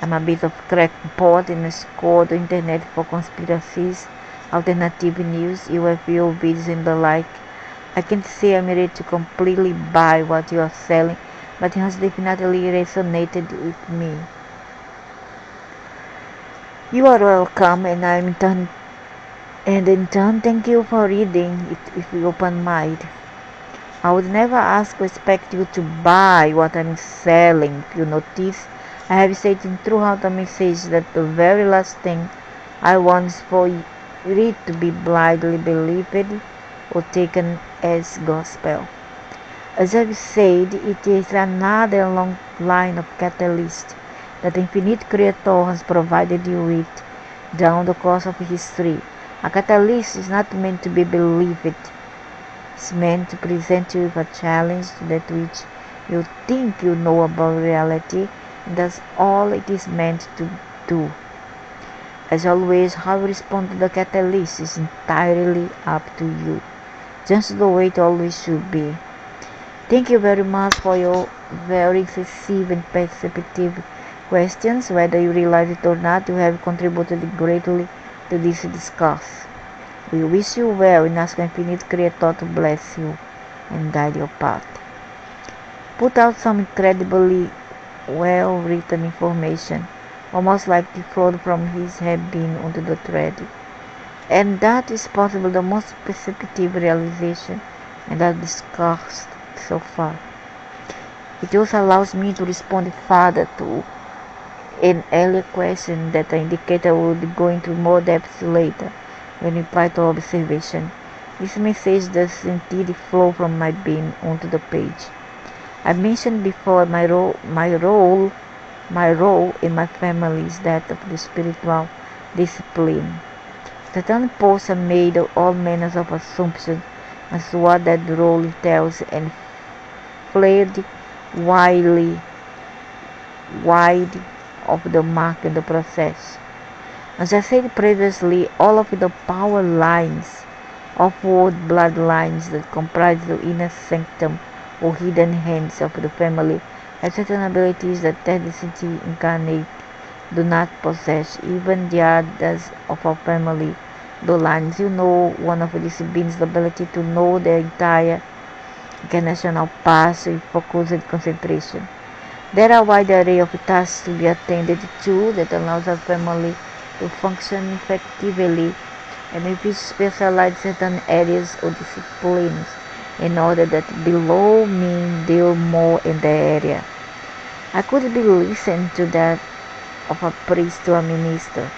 I'm a bit of crackpot and scored the internet for conspiracies, alternative news, UFO videos and the like. I can't say I'm ready to completely buy what you are selling, but it has definitely resonated with me. You are welcome, and in turn, thank you for reading it with open mind. I would never ask or expect you to buy what I'm selling. If you notice, I have stated throughout the message that the very last thing I want is for it to be blindly believed or taken as gospel. As I've said, it is another long line of catalysts that the infinite Creator has provided you with down the course of history. A catalyst is not meant to be believed. It's meant to present you with a challenge to that which you think you know about reality, and that's all it is meant to do. As always, how you respond to the catalyst is entirely up to you, just the way it always should be. Thank you very much for your very incisive and perceptive questions. Whether you realize it or not, you have contributed greatly to this discourse. We wish you well and ask Infinite Creator to bless you and guide your path. Put out some incredibly well-written information, almost like the flowed from his head being onto the thread. And that is possible the most perceptive realization and that discussed so far. It also allows me to respond further to an earlier question that I indicated I would go into more depth later when reply to observation. This message does indeed flow from my being onto the page. I mentioned before my role in my family is that of the spiritual discipline. Certain posts are made of all manners of assumptions as to what that role entails and flared wide of the mark in the process. As I said previously, all of the power lines, upward bloodlines that comprise the inner sanctum or hidden hands of the family have certain abilities that tendency incarnate do not possess. Even the others of our family, the lines, one of these beings the ability to know their entire incarnational past with focus and concentration. There are a wide array of tasks to be attended to that allows our family to function effectively, and if we specialize certain areas or disciplines in order that below me deal more in the area. I could be listened to that of a priest to a minister,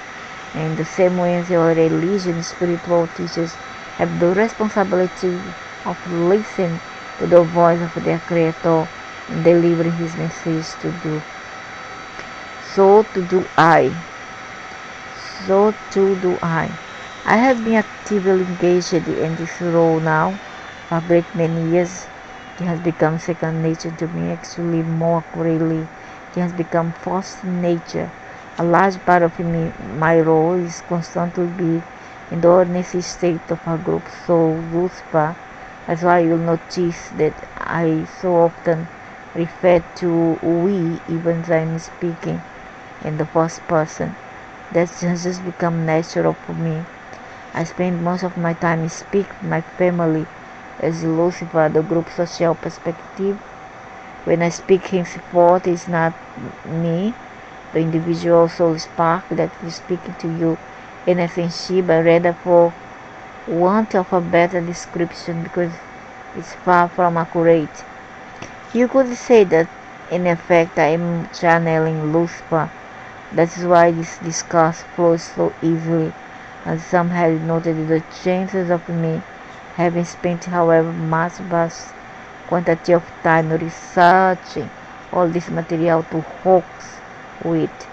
and in the same way as your religion spiritual teachers have the responsibility of listening to the voice of their Creator and delivering His message to do. so too do I. So too do I. I have been actively engaged in this role now for a great many years. It has become second nature to me, actually more accurately. It has become first nature. A large part of me, my role is constantly be in the honest state of a group so Lucifer. That's why you'll notice that I so often refer to we even as I'm speaking in the first person. That's just become natural for me. I spend most of my time speaking with my family as Lucifer, the group social perspective. When I speak henceforth, it's not me, the individual soul spark that is speaking to you in essence, but rather for want of a better description because it's far from accurate. You could say that in effect I am channeling Lucifer. That is why this discourse flows so easily, and some have noted the chances of me having spent however much vast quantity of time researching all this material to hoax with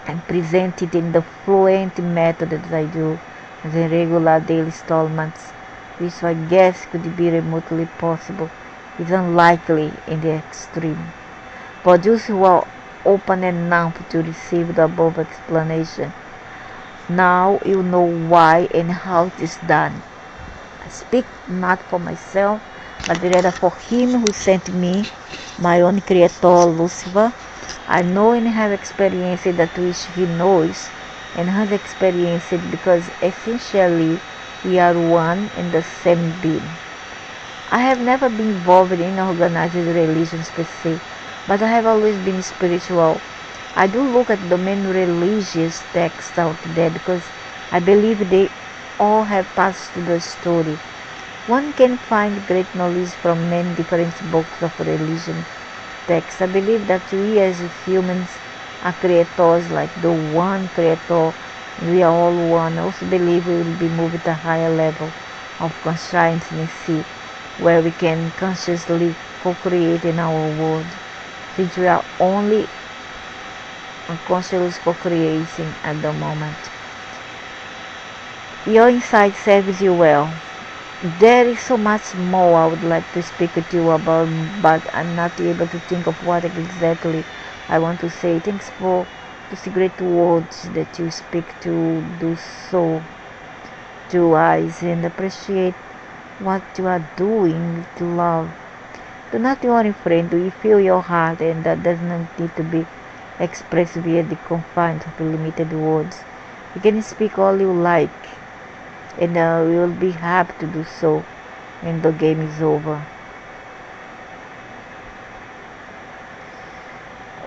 and present it in the fluent method that I do as in regular daily installments, which I guess could be remotely possible, is unlikely in the extreme. For those who are open enough to receive the above explanation, now you know why and how it is done. I speak not for myself, but rather for him who sent me, my own creator Lucifer. I know and have experienced that which he knows and has experienced because essentially we are one and the same being. I have never been involved in organized religions per se, but I have always been spiritual. I do look at the many religious texts out there because I believe they all have passed to the story. One can find great knowledge from many different books of religion texts. I believe that we as humans are creators like the one creator. We are all one. I also believe we will be moved to a higher level of consciousness where we can consciously co-create in our world, since we are only unconsciously co-creating at the moment. Your insight serves you well. There is so much more I would like to speak with you about, but I'm not able to think of what exactly I want to say. Thanks for those great words that you speak to do so to us and appreciate what you are doing with love. Do not worry, friend. We feel your heart, and that does not need to be expressed via the confines of limited words. You can speak all you like, and we will be happy to do so when the game is over.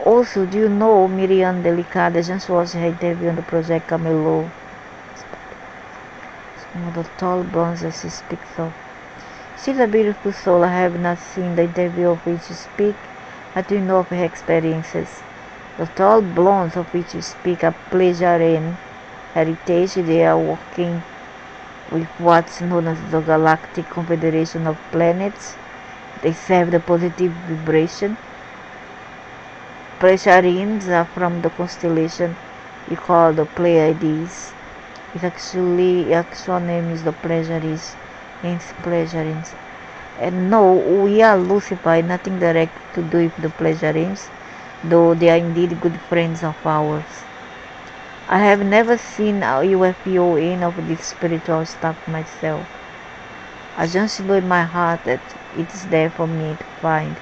Also, do you know Miriam Delicada just watched her interview on the Project Camelo? One of the tall blondes that she speaks of. She's a beautiful soul. I have not seen the interview of which you speak, but you know of her experiences. The tall blondes of which you speak are pleasurean heritage. They are working with what's known as the Galactic Confederation of Planets. They serve the positive vibration. Pleasureans are from the constellation we call the Pleiades. Its actual name is the Pleasureans, hence Pleasureans. And no, we are Lucifer, nothing direct to do with the Pleasureans, though they are indeed good friends of ours. I have never seen a UFO in of this spiritual stuff myself. I just know in my heart that it is there for me to find.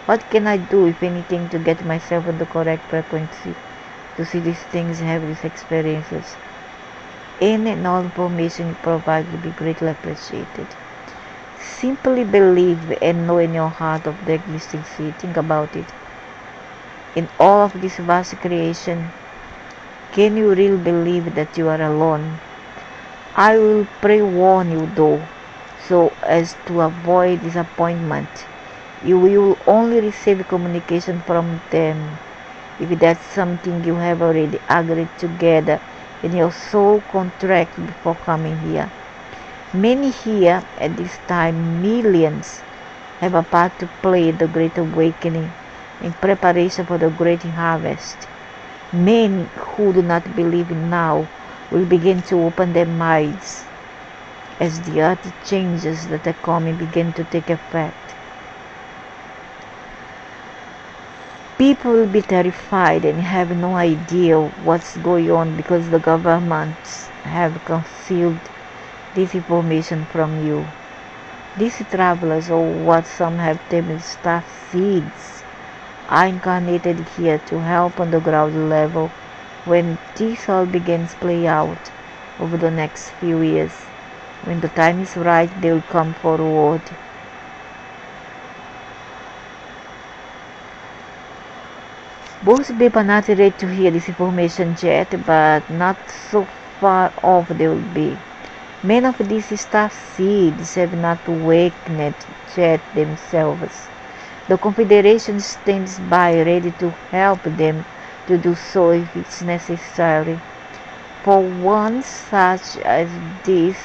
What can I do, if anything, to get myself on the correct frequency to see these things and have these experiences? Any and all information you provide will be greatly appreciated. Simply believe and know in your heart of the existing sea. Think about it. In all of this vast creation, can you really believe that you are alone? I will pre-warn you though, so as to avoid disappointment. You will only receive communication from them if that's something you have already agreed together in your soul contract before coming here. Many here at this time, millions, have a part to play in the Great Awakening in preparation for the Great Harvest. Men who do not believe now will begin to open their minds as the earth changes that are coming begin to take effect. People will be terrified and have no idea what's going on because the governments have concealed this information from you. These travelers, or what some have termed star seeds, are incarnated here to help on the ground level when this all begins to play out over the next few years. When the time is right, they will come forward. Most people are not ready to hear this information yet, but not so far off they will be. Many of these star seeds have not awakened yet themselves. The Confederation stands by ready to help them to do so if it's necessary. For ones such as these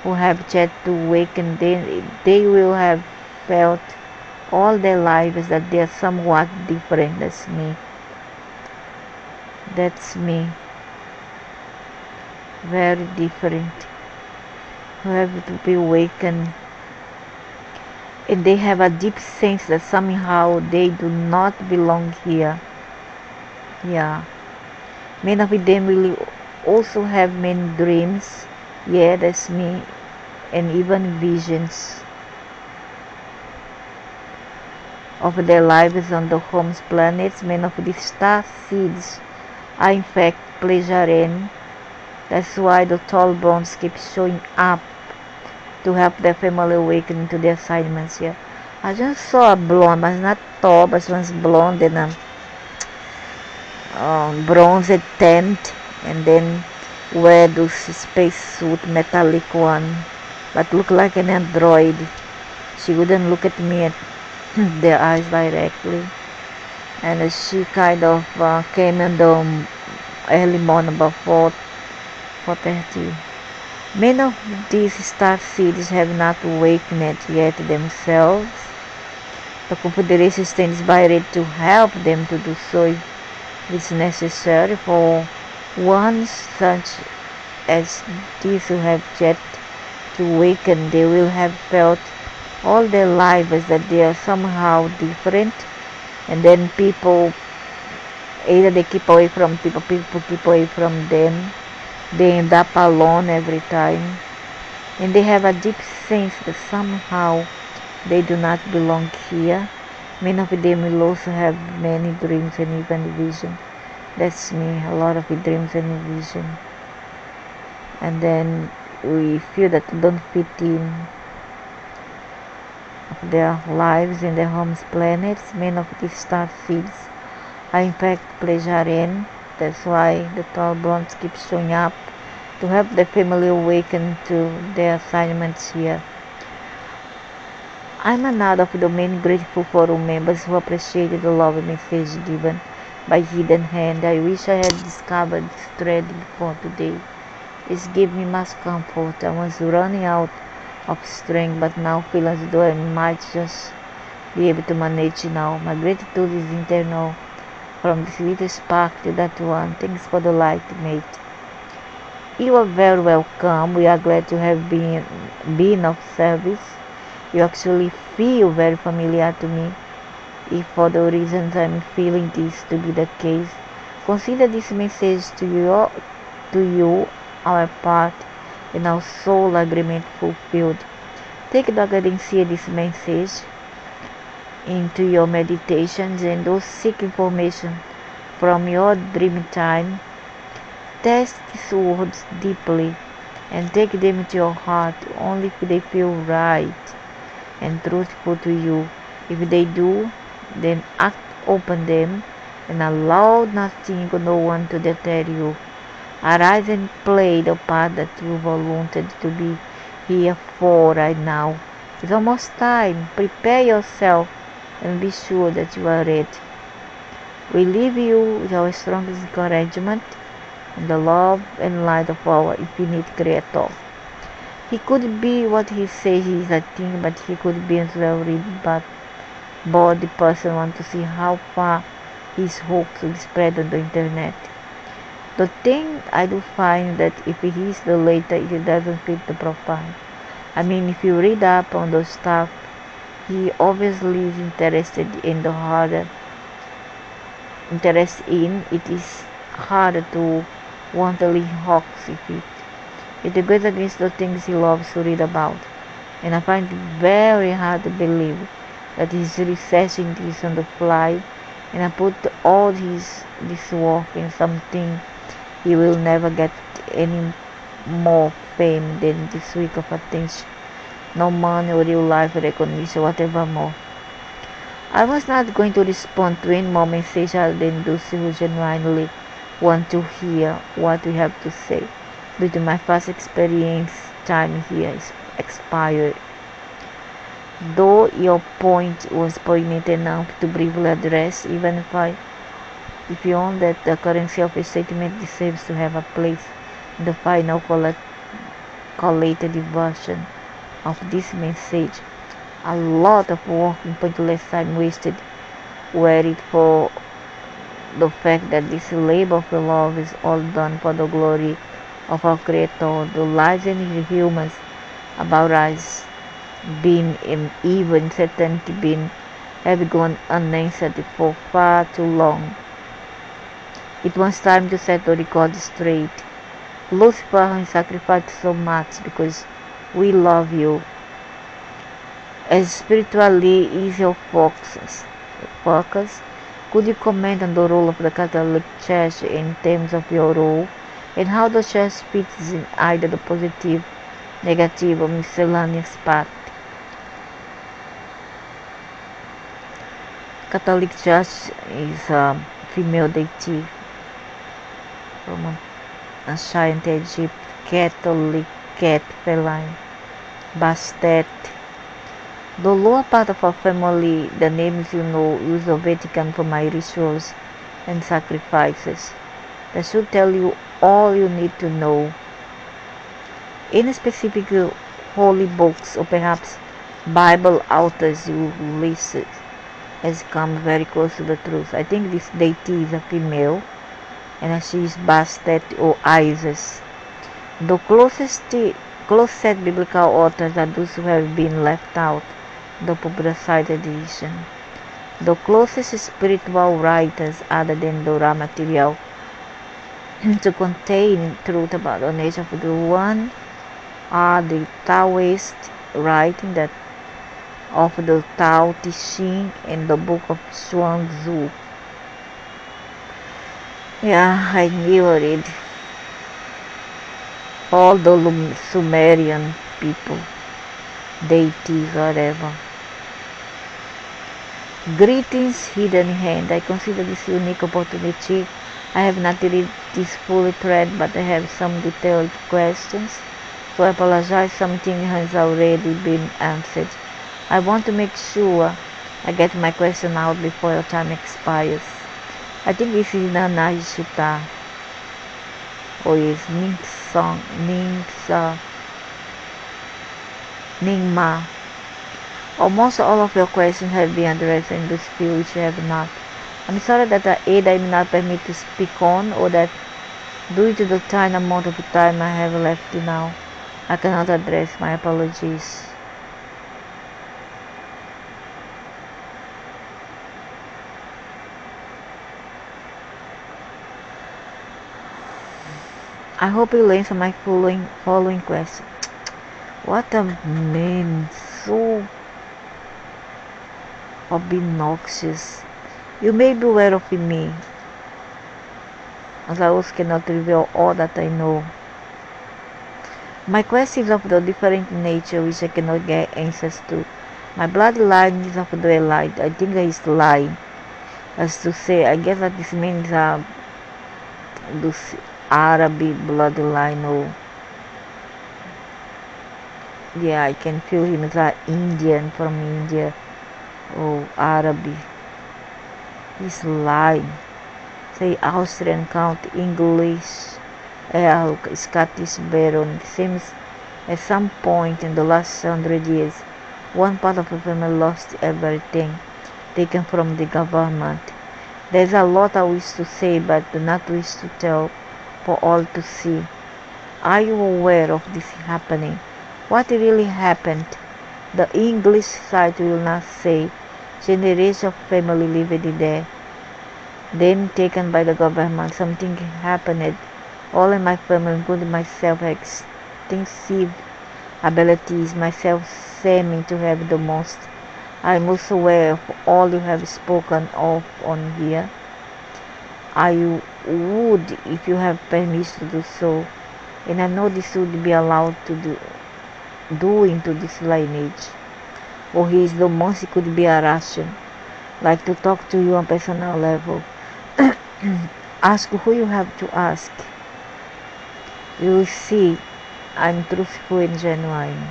who have yet to awaken, they will have felt all their lives that they are somewhat different. That's me. That's me. Very different. Who have to be awakened. And they have a deep sense that somehow they do not belong here. Yeah. Many of them will also have many dreams. Yeah, that's me. And even visions of their lives on the home planets. Many of these star seeds are in fact pleasurean. That's why the tall blondes keep showing up to help their family awaken to their assignments here. I just saw a blonde, but it's not tall, but she was blonde in a bronze tent, and then wear those space suit, metallic one, but look like an android. She wouldn't look at me at their eyes directly, and she kind of came in the early morning about 4:30. Many of these star seeds have not awakened yet themselves. The Confederation stands by ready to help them to do so if it's necessary. For ones such as these who have yet to awaken, they will have felt all their lives that they are somehow different, and then people, either they keep away from people keep away from them. They end up alone every time, and they have a deep sense that somehow they do not belong here. Many of them will also have many dreams and even vision. That's me, a lot of dreams and vision. And then we feel that we don't fit in of their lives in their home's planets. Many of these star seeds are in fact pleasurean. That's why the tall blondes keep showing up to help the family awaken to their assignments here. I'm another of the many grateful forum members who appreciated the love message given by Hidden Hand. I wish I had discovered this thread before today. It's given me much comfort. I was running out of strength, but now feel as though I might just be able to manage now. My gratitude is internal. From this little spark to that one. Thanks for the light, mate. You are very welcome. We are glad to have been of service. You actually feel very familiar to me. If for the reasons I'm feeling this to be the case, consider this message to you, our part, and our soul agreement fulfilled. Take the guidance here this message into your meditations and those seek information from your dream time. Test these words deeply and take them into your heart only if they feel right and truthful to you. If they do, then act upon them and allow nothing or no one to deter you. Arise and play the part that you've all wanted to be here for right now. It's almost time. Prepare yourself and be sure that you are ready. We leave you with our strongest encouragement and the love and light of our infinite Creator. He could be what he says he is, I think, but he could be as well really bad body person. Want to see how far his hoax will spread on the internet. The thing I do find that if he is the later, it doesn't fit the profile. I mean, if you read up on the stuff, he obviously is interested in it is harder to wantonly hoax it goes against the things he loves to read about. And I find it very hard to believe that he's researching this on the fly and I put all this work in something he will never get any more fame than this week of attention. No money or real life recognition, whatever more. I was not going to respond to any more message other than those who genuinely want to hear what we have to say. Due to my past experience, time here is expired. Though your point was poignant enough to briefly address, even if you own that the currency of a statement deserves to have a place in the final collated version of this message, a lot of work and pointless time wasted were it for the fact that this labor of love is all done for the glory of our Creator. The lies and humans about us being and even certainty being have gone unanswered for far too long. It was time to set the record straight. Lucifer has sacrificed so much because we love you. As spiritually is your focus, could you comment on the role of the Catholic Church in terms of your role and how the Church fits in either the positive, negative, or miscellaneous part? Catholic Church is a female deity from ancient Egypt, Catholic, cat, feline, bastet. The lower part of our family, the names use the Vatican for my rituals and sacrifices. That should tell you all you need to know. Any specific holy books or perhaps Bible authors you listed has come very close to the truth. I think this deity is a female and she is Bastet or Isis. The closest biblical authors are those who have been left out, the publicized edition. The closest spiritual writers other than the raw material to contain truth about the nature of the one are the Taoist writing that of the Tao Te Ching and the book of Chuang Tzu. Yeah, I never read all the Sumerian people, deities, whatever. Greetings, Hidden Hand. I consider this unique opportunity. I have not read this fully thread, but I have some detailed questions. So I apologize, something has already been answered. I want to make sure I get my question out before your time expires. I think this is Nana Ishita, or is Ningma. Almost all of your questions have been addressed in this field which you have not. I'm sorry that the aid I may not permit to speak on, or that due to the tiny amount of time I have left now, I cannot address. My apologies. I hope you answer my following question. What a man, so obnoxious. You may be aware of me, as I also cannot reveal all that I know. My question is of the different nature which I cannot get answers to. My bloodline is of the elite. I think that is lying. As to say, I guess that this means this Arabic bloodline, or yeah, I can feel him as an Indian from India, or Arabic. He's lying. Say Austrian Count, English, Scottish Baron. It seems at some point in the last 100 years, one part of the family lost everything taken from the government. There's a lot I wish to say but do not wish to tell for all to see. Are you aware of this happening? What really happened? The English society will not say. Generations of family lived there. Then taken by the government, something happened. All in my family, including myself, have extensive abilities, myself seeming to have the most. I am also aware of all you have spoken of on here. I would, if you have permission to do so, and I know this would be allowed to do into this lineage, or he is the most he could be a Russian, like to talk to you on personal level. Ask who you have to ask. You will see I'm truthful and genuine.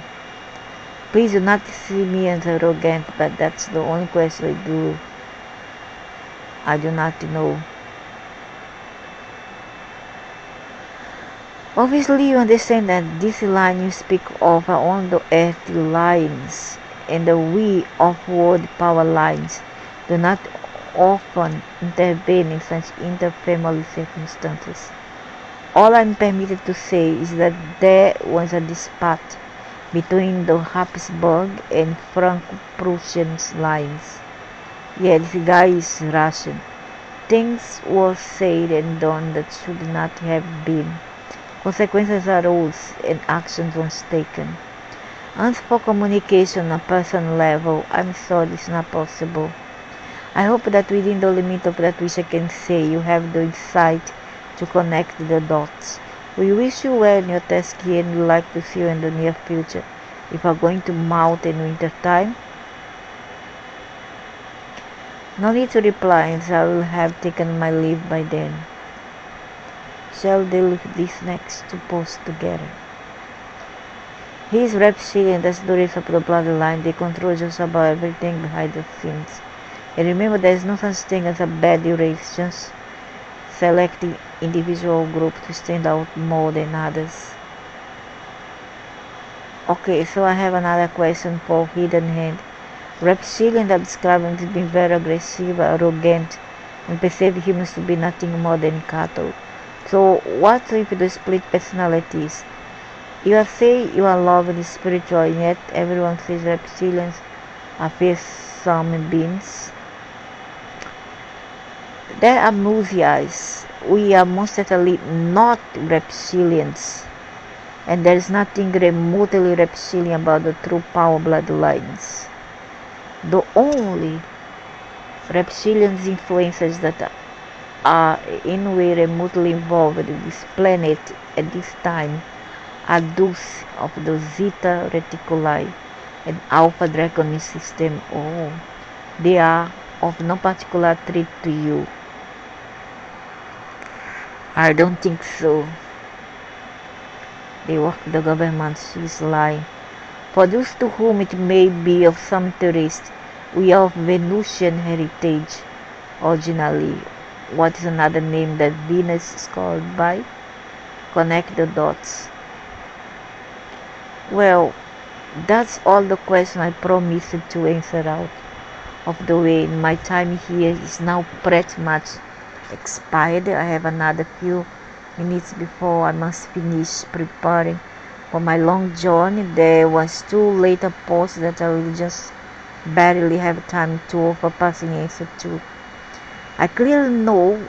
Please do not see me as arrogant, but that's the only question I do not know. Obviously you understand that this line you speak of are only the earthly lines, and the we off-world power lines do not often intervene in such inter-family circumstances. All I'm permitted to say is that there was a dispute between the Habsburg and Franco-Prussian lines. Yeah, this guy is Russian. Things were said and done that should not have been. Consequences arose and actions were taken. As for communication on a personal level, I'm sorry it's not possible. I hope that within the limit of that which I can say, you have the insight to connect the dots. We wish you well in your task here and would like to see you in the near future. If you are going to mount in winter time, no need to reply, as I will have taken my leave by then. Shall deal with this next to post together. He is reptilian, that's the rest of the bloodline. They control just about everything behind the scenes. And remember, there is no such thing as a bad race, just selecting individual groups to stand out more than others. Okay, so I have another question for Hidden Hand. Reptilians are described as being very aggressive, arrogant, and perceive humans to be nothing more than cattle. So what if the split personalities? You say you are loving spiritual, and yet everyone says reptilians are fearsome beings. There are Musias. We are most certainly not reptilians, and there is nothing remotely reptilian about the true power bloodlines. The only reptilian influences that are in a way remotely involved in this planet at this time are those of the Zeta Reticuli and Alpha Draconis system. Oh, they are of no particular threat to you. I don't think so. They work the government, she's lying. For those to whom it may be of some interest, we are of Venusian heritage originally. What is another name that Venus is called by? Connect the dots. Well, that's all the questions I promised to answer out of the way. My time here is now pretty much expired. I have another few minutes before I must finish preparing for my long journey. There was 2 later posts that I will just barely have time to offer passing answer to. I clearly know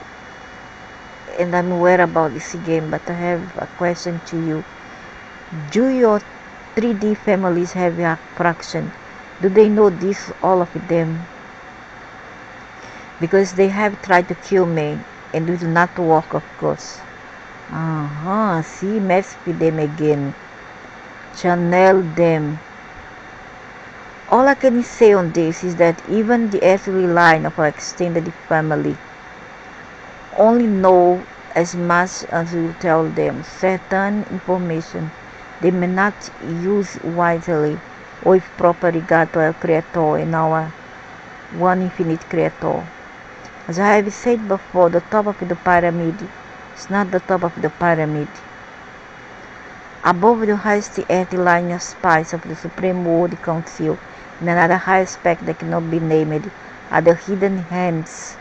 and I'm aware about this game, but I have a question to you. Do your 3D families have a fraction? Do they know this, all of them? Because they have tried to kill me and it will not work, of course. See, mess with them again. Channel them. All I can say on this is that even the earthly line of our extended family only know as much as we tell them. Certain information they may not use wisely or with proper regard to our Creator and our one infinite Creator. As I have said before, the top of the pyramid is not the top of the pyramid. Above the highest earthly line of spies of the Supreme World Council, in another high aspect that cannot be named, are the hidden hands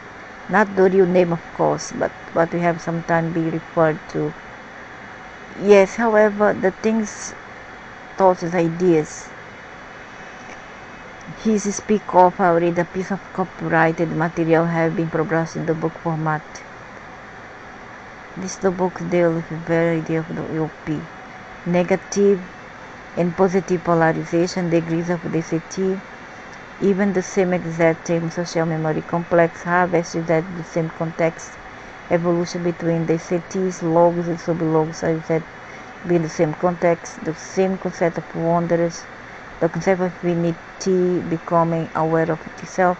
Not the real name, of course, but what we have sometimes be referred to. Yes, however, the things, thoughts, ideas he speak of already, the piece of copyrighted material have been published in the book format. This the book deals with the very idea of the OP. Negative and positive polarization, degrees of density, even the same exact same social memory complex harvested at the same context, evolution between the cities, logs and sublogs are said be in the same context, the same concept of wonders, the concept of infinity, becoming aware of itself,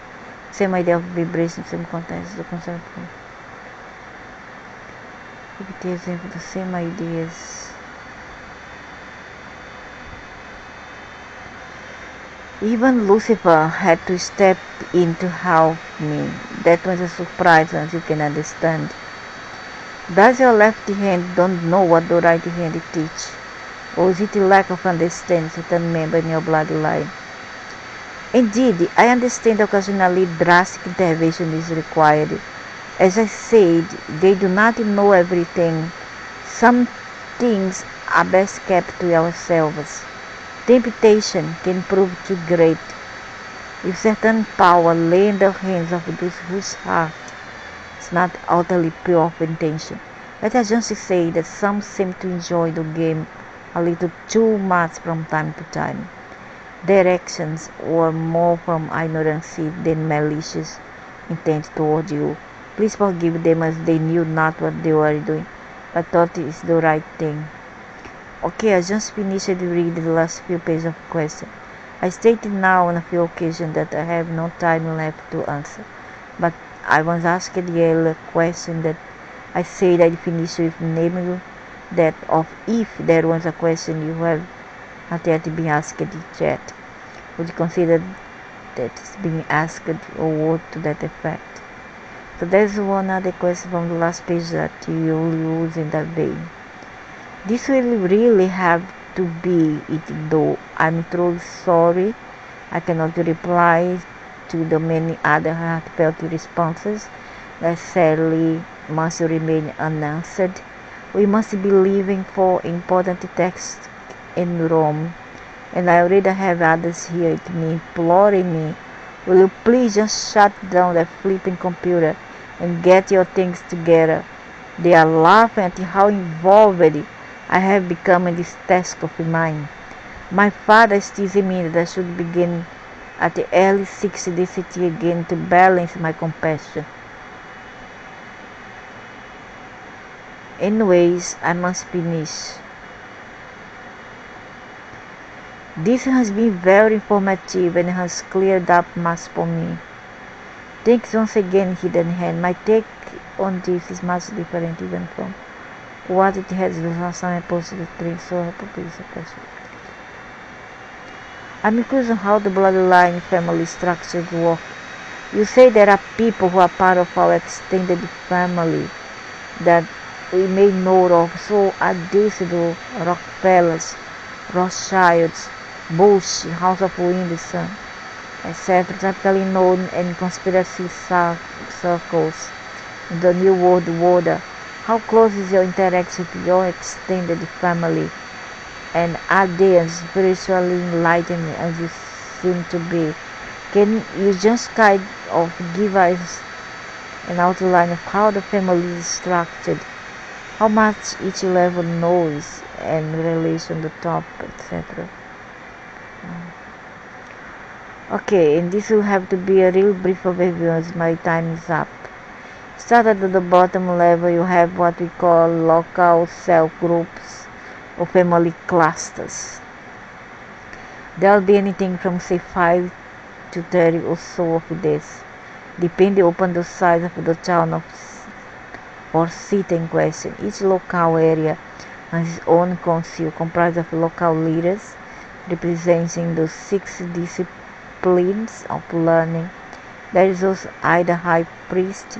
same idea of vibration, same context, the concept of the same ideas. Even Lucifer had to step in to help me. That was a surprise, as you can understand. Does your left hand don't know what the right hand teach? Or is it a lack of understanding certain member in your bloodline? Indeed, I understand occasionally drastic intervention is required. As I said, they do not know everything. Some things are best kept to ourselves. Temptation can prove too great. If certain power lay in the hands of those whose heart is not utterly pure of intention. Let us just say that some seem to enjoy the game a little too much from time to time. Their actions were more from ignorance than malicious intent toward you. Please forgive them, as they knew not what they were doing, but thought it is the right thing. Okay, I just finished reading the last few pages of question. I stated now on a few occasions that I have no time left to answer, but I was asked the earlier question that I said I'd finish with naming that of if there was a question you have not yet been asked yet. Would you consider that it's being asked or word to that effect? So there's one other question from the last page that you will use in that vein. This will really have to be it, though I'm truly sorry I cannot reply to the many other heartfelt responses that sadly must remain unanswered. We must be leaving for important texts in Rome, and I already have others here at me imploring me, will you please just shut down that flipping computer and get your things together? They are laughing at how involved I have become in this task of mine. My father is teasing me that I should begin at the early 60s this city again to balance my compassion. Anyways, I must finish. This has been very informative and has cleared up much for me. Thanks once again, Hidden Hand. My take on this is much different even from what it has the last time I posted the tree, so I probably suppress it. I'm curious on how the bloodline family structures work. You say there are people who are part of our extended family that we may know of. So are these the Rockefellers, Rothschilds, Bush, House of Windsor, etc., typically known in conspiracy circles in the New World Order. How close is your interaction with your extended family? And are they as spiritually enlightened as you seem to be? Can you just kind of give us an outline of how the family is structured? How much each level knows and relation to the top, etc. Okay, and this will have to be a real brief overview as my time is up. Started at the bottom level, you have what we call local self-groups or family clusters. There will be anything from say 5 to 30 or so of this, depending upon the size of the town or city in question. Each local area has its own council comprised of local leaders representing the 6 disciplines of learning. There is also either high priest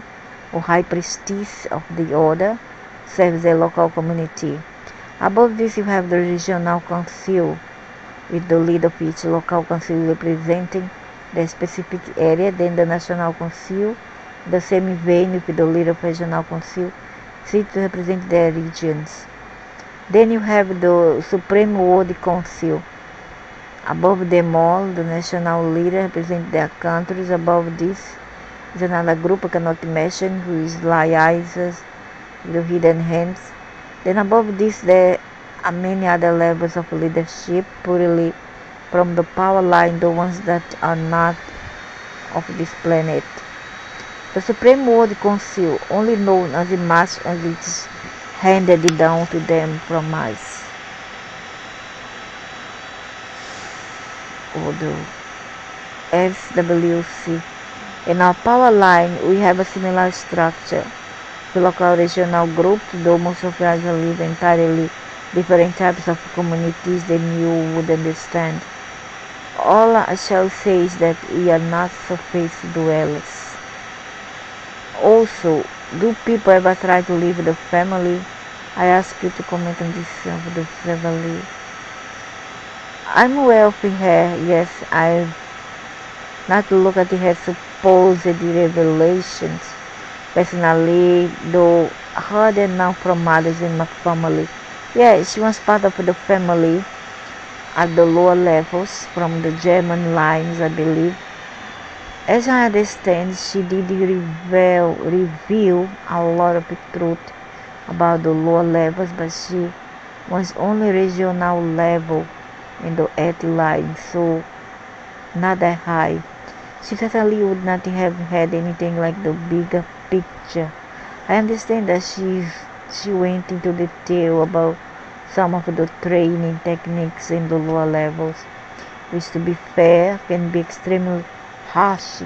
or high priestess of the order, serves the local community. Above this you have the regional council, with the lead of each local council representing the specific area, then the national council The same vein with the leader of regional council sit to represent their regions. Then you have the Supreme World Council. Above them all, the national leader represents their countries. Above this is another group I cannot mention, who is liaisons with the hidden hands. Then above this there are many other levels of leadership, purely from the power line, the ones that are not of this planet. The Supreme World Council, only known as much as it is handed down to them from us. Or the SWC. In our power line, we have a similar structure. The local regional groups, though most of us live entirely different types of communities than you would understand. All I shall say is that we are not surface dwellers. Also, do people ever try to leave the family? I ask you to comment on this of the family. I'm aware of her, yes, I've not looked at her supposed revelations. Personally, though, heard and now from others in my family. Yeah, she was part of the family at the lower levels from the German lines, I believe. As I understand, she did reveal a lot of the truth about the lower levels, but she was only regional level in the 8 line, so not that high. She certainly would not have had anything like the bigger picture. I understand that she went into detail about some of the training techniques in the lower levels, which, to be fair, can be extremely harsh,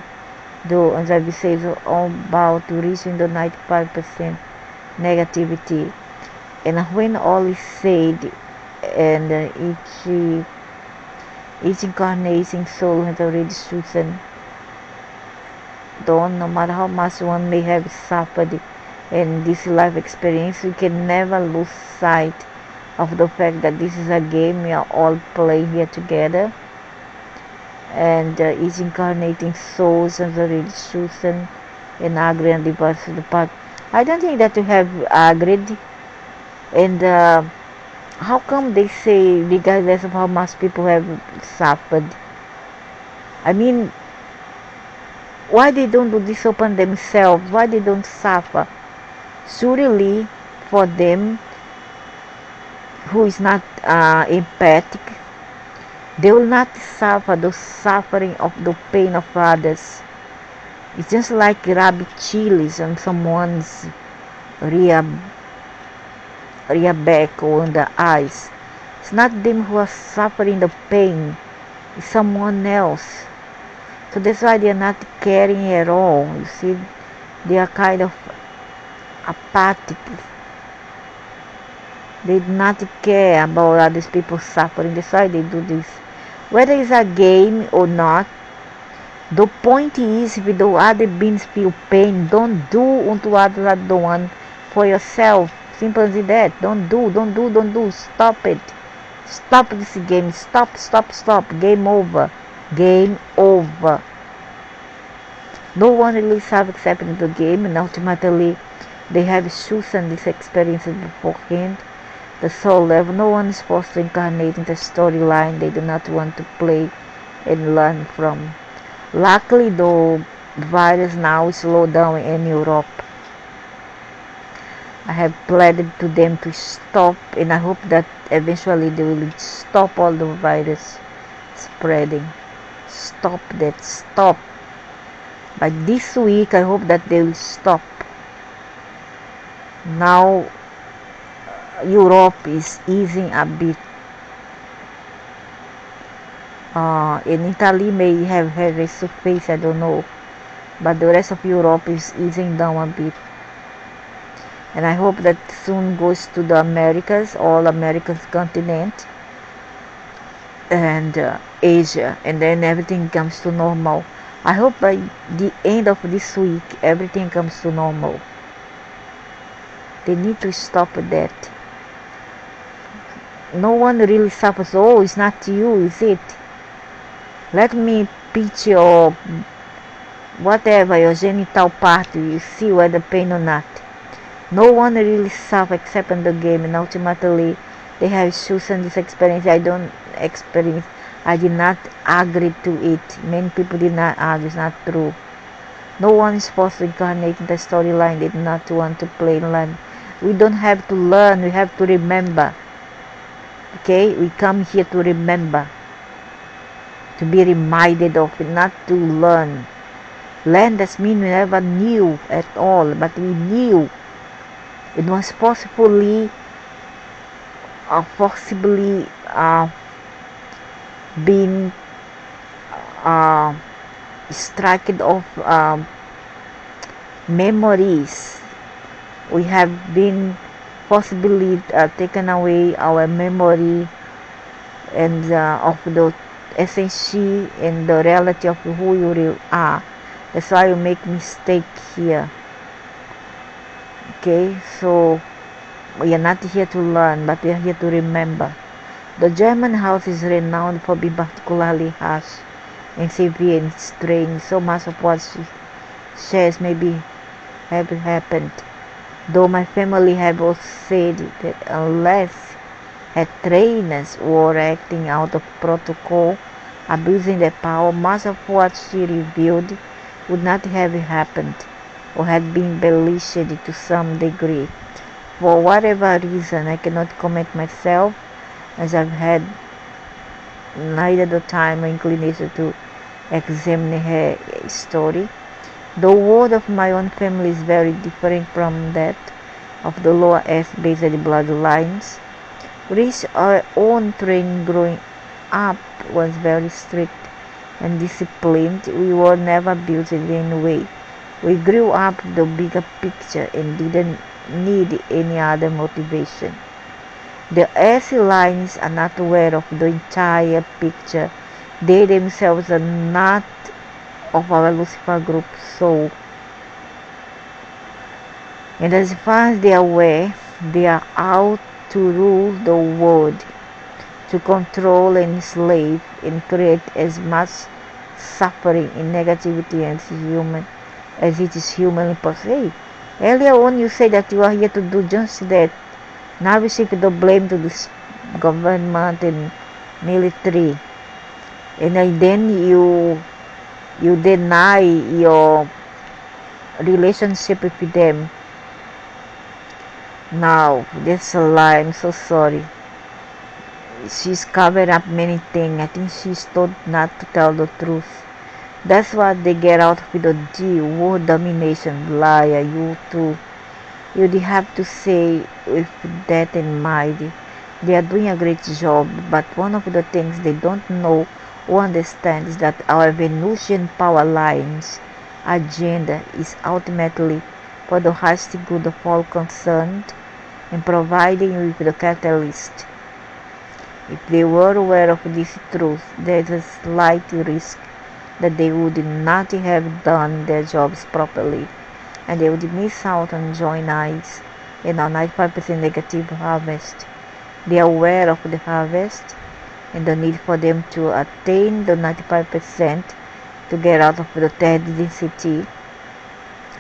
though, as I will say, is all about reaching the 95% negativity. And when all is said, and each incarnating soul has already chosen dawn, no matter how much one may have suffered in this life experience, we can never lose sight of the fact that this is a game we are all playing here together, and each incarnating souls has already chosen and agreed and departed the path. I don't think that you have agreed, and how come they say, regardless of how much people have suffered? I mean, why they don't do this upon themselves? Why they don't suffer? Surely, for them who is not empathic, they will not suffer the suffering of the pain of others. It's just like rubbing chilies on someone's rear back or on the eyes. It's not them who are suffering the pain, it's someone else. So that's why they are not caring at all. You see, they are kind of apathic. They do not care about other people's suffering. That's why they do this. Whether it's a game or not, the point is, if the other beings feel pain, don't do unto others as the one for yourself. Simple as that. Don't do. Stop it. Stop this game. Stop. Game over. Game over. No one really have accepted the game, and ultimately they have chosen these experiences beforehand. The soul level, no one is forced to incarnate in the storyline they do not want to play and learn from. Luckily, the virus now is slowed down in Europe. I have pleaded to them to stop, and I hope that eventually they will stop all the virus spreading. Stop that. Stop. By this week, I hope that they will stop. Now, Europe is easing a bit. In Italy may have had a surface, I don't know, but the rest of Europe is easing down a bit, and I hope that soon goes to the Americas, all American continent, and Asia, and then everything comes to normal. I hope by the end of this week everything comes to normal. They need to stop that. No one really suffers. Oh, it's not you, is it? Let me pitch your whatever your genital part, you see whether pain or not. No one really suffers except in the game, and ultimately they have chosen this experience. I don't experience. I did not agree to it. Many people did not agree. It's not true. No one is supposed to incarnate in the storyline. They did not want to play and learn. We don't have to learn. We have to remember. Okay? We come here to remember. To be reminded of it, not to learn. Learn does mean we never knew at all, but we knew. It was possibly being stricken of memories. We have been possibly taken away our memory and of the essence and the reality of who you really are. That's why you make mistake here. Okay, so we are not here to learn, but we are here to remember. The German house is renowned for being particularly harsh and severe in its training. So much of what she shares maybe have happened. Though my family have also said that unless her trainers were acting out of protocol, abusing their power, much of what she revealed would not have happened or had been embellished to some degree. For whatever reason, I cannot comment myself, as I've had neither the time or inclination to examine her story. The word of my own family is very different from that of the lower S-based bloodlines. Which our own training growing up was very strict and disciplined. We were never built in any way. We grew up the bigger picture and didn't need any other motivation. The SC lines are not aware of the entire picture. They themselves are not of our Lucifer group soul. And as far as they are aware, they are out to rule the world, to control and enslave and create as much suffering and negativity as it is humanly possible. Earlier on you said that you are here to do just that. Now we shift the blame to this government and military. And then you deny your relationship with them. Now, that's a lie. I'm so sorry. She's covered up many things. I think she's told not to tell the truth. That's what they get out with the G, world domination, liar, you too. You have to say with that in mind. They are doing a great job, but one of the things they don't know or understand is that our Venusian power lines agenda is ultimately for the highest good of all concerned and providing with the catalyst. If they were aware of this truth, there is a slight risk that they would not have done their jobs properly, and they would miss out on joy nights and on 95% negative harvest. They are aware of the harvest and the need for them to attain the 95% to get out of the third density,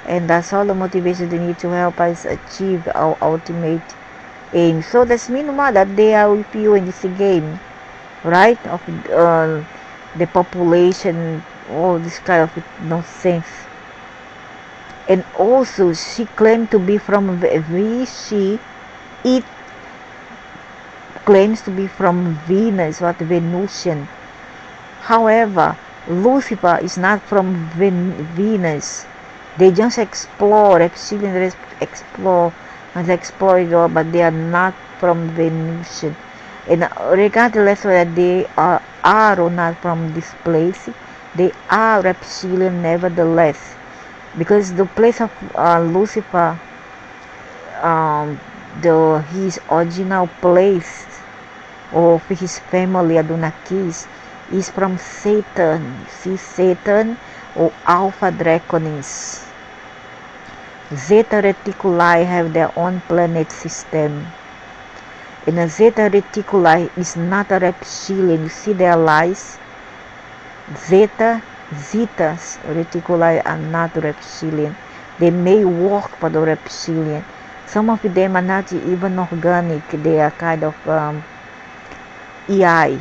and that's all the motivation they need to help us achieve our ultimate aim. So that's meanwhile that they are with you in this game, right? Of the population, all this kind of nonsense. And also she claimed to be from it claims to be from Venus, what Venusian. However, Lucifer is not from Venus. They just explore, explore and explore it all, but they are not from Venusian. And regardless whether they are or not from this place, they are reptilian nevertheless. Because the place of Lucifer, his original place of his family, Adonakis, is from Satan. See, Satan or Alpha Draconis. Zeta Reticuli have their own planet system. And a Zeta Reticuli is not a reptilian. You see their lies? Zeta Zetas reticuli are not reptilian. They may work for the reptilian. Some of them are not even organic. They are kind of EI.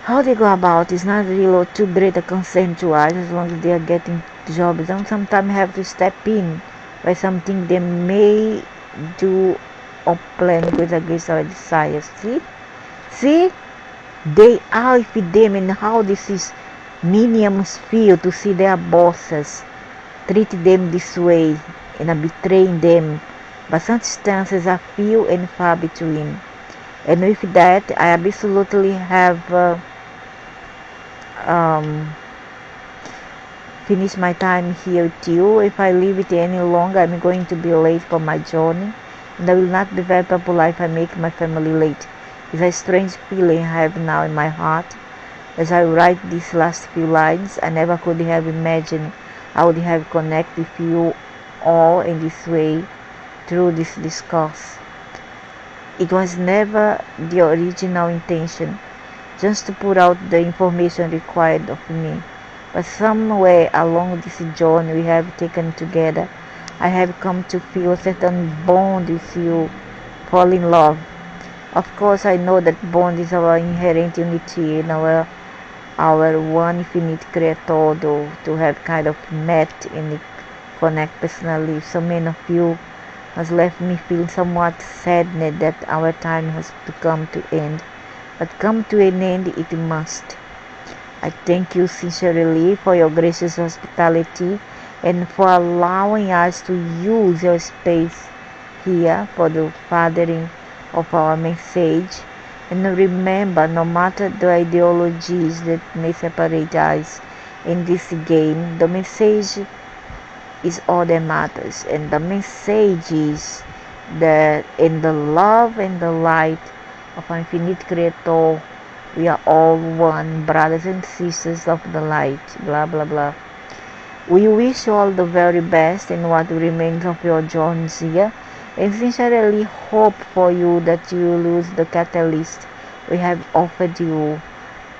How they go about is not really too great a concern to us as long as they are getting jobs. Don't sometimes have to step in by something they may do or plan with against our desires. See, they are with them and how this is minions feel to see their bosses treat them this way and are betraying them. But circumstances are few and far between. And with that, I absolutely have finished my time here with you. If I leave it any longer, I'm going to be late for my journey. And I will not be very popular if I make my family late. It's a strange feeling I have now in my heart. As I write these last few lines, I never could have imagined I would have connected with you all in this way through this discourse. It was never the original intention, just to put out the information required of me. But somewhere along this journey we have taken together, I have come to feel a certain bond with you, fall in love. Of course, I know that bond is our inherent unity in our one infinite creator, though, to have kind of met and connect personally. So many of you has left me feeling somewhat saddened that our time has to come to end. But come to an end it must. I thank you sincerely for your gracious hospitality and for allowing us to use your space here for the furthering of our message. And remember, no matter the ideologies that may separate us in this game, the message is all that matters. And the message is that in the love and the light of our infinite creator, we are all one, brothers and sisters of the light, blah blah blah. We wish you all the very best in what remains of your journeys here, and sincerely hope for you that you will use the catalyst we have offered you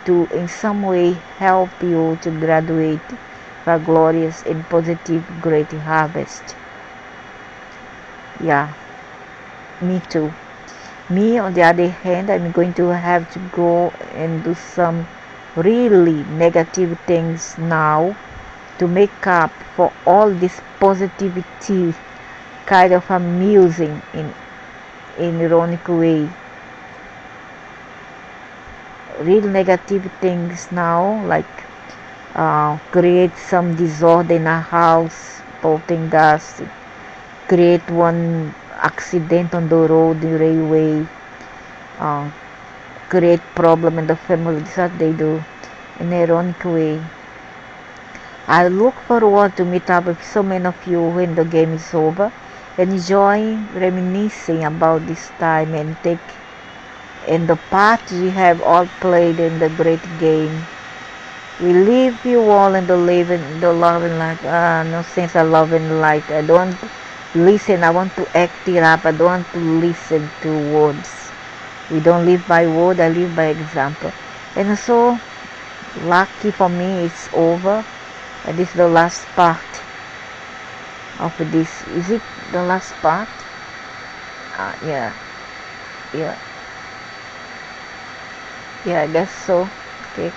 to in some way help you to graduate for a glorious and positive great harvest. Yeah, me too. Me, on the other hand, I'm going to have to go and do some really negative things now to make up for all this positivity, kind of amusing in ironic way. Real negative things now, like create some disorder in a house, polluting dust, create one accident on the road, the railway, create problem in the family. That's what they do in an ironic way. I look forward to meet up with so many of you when the game is over. Enjoy reminiscing about this time and take in the part we have all played in the great game. We leave you all in the love and light. No sense of love and light. I don't listen. I want to act it up. I don't want to listen to words. We don't live by word. I live by example. And so, lucky for me, it's over. And this is the last part of this. Is it the last part? Yeah. Yeah, I guess so. Okay.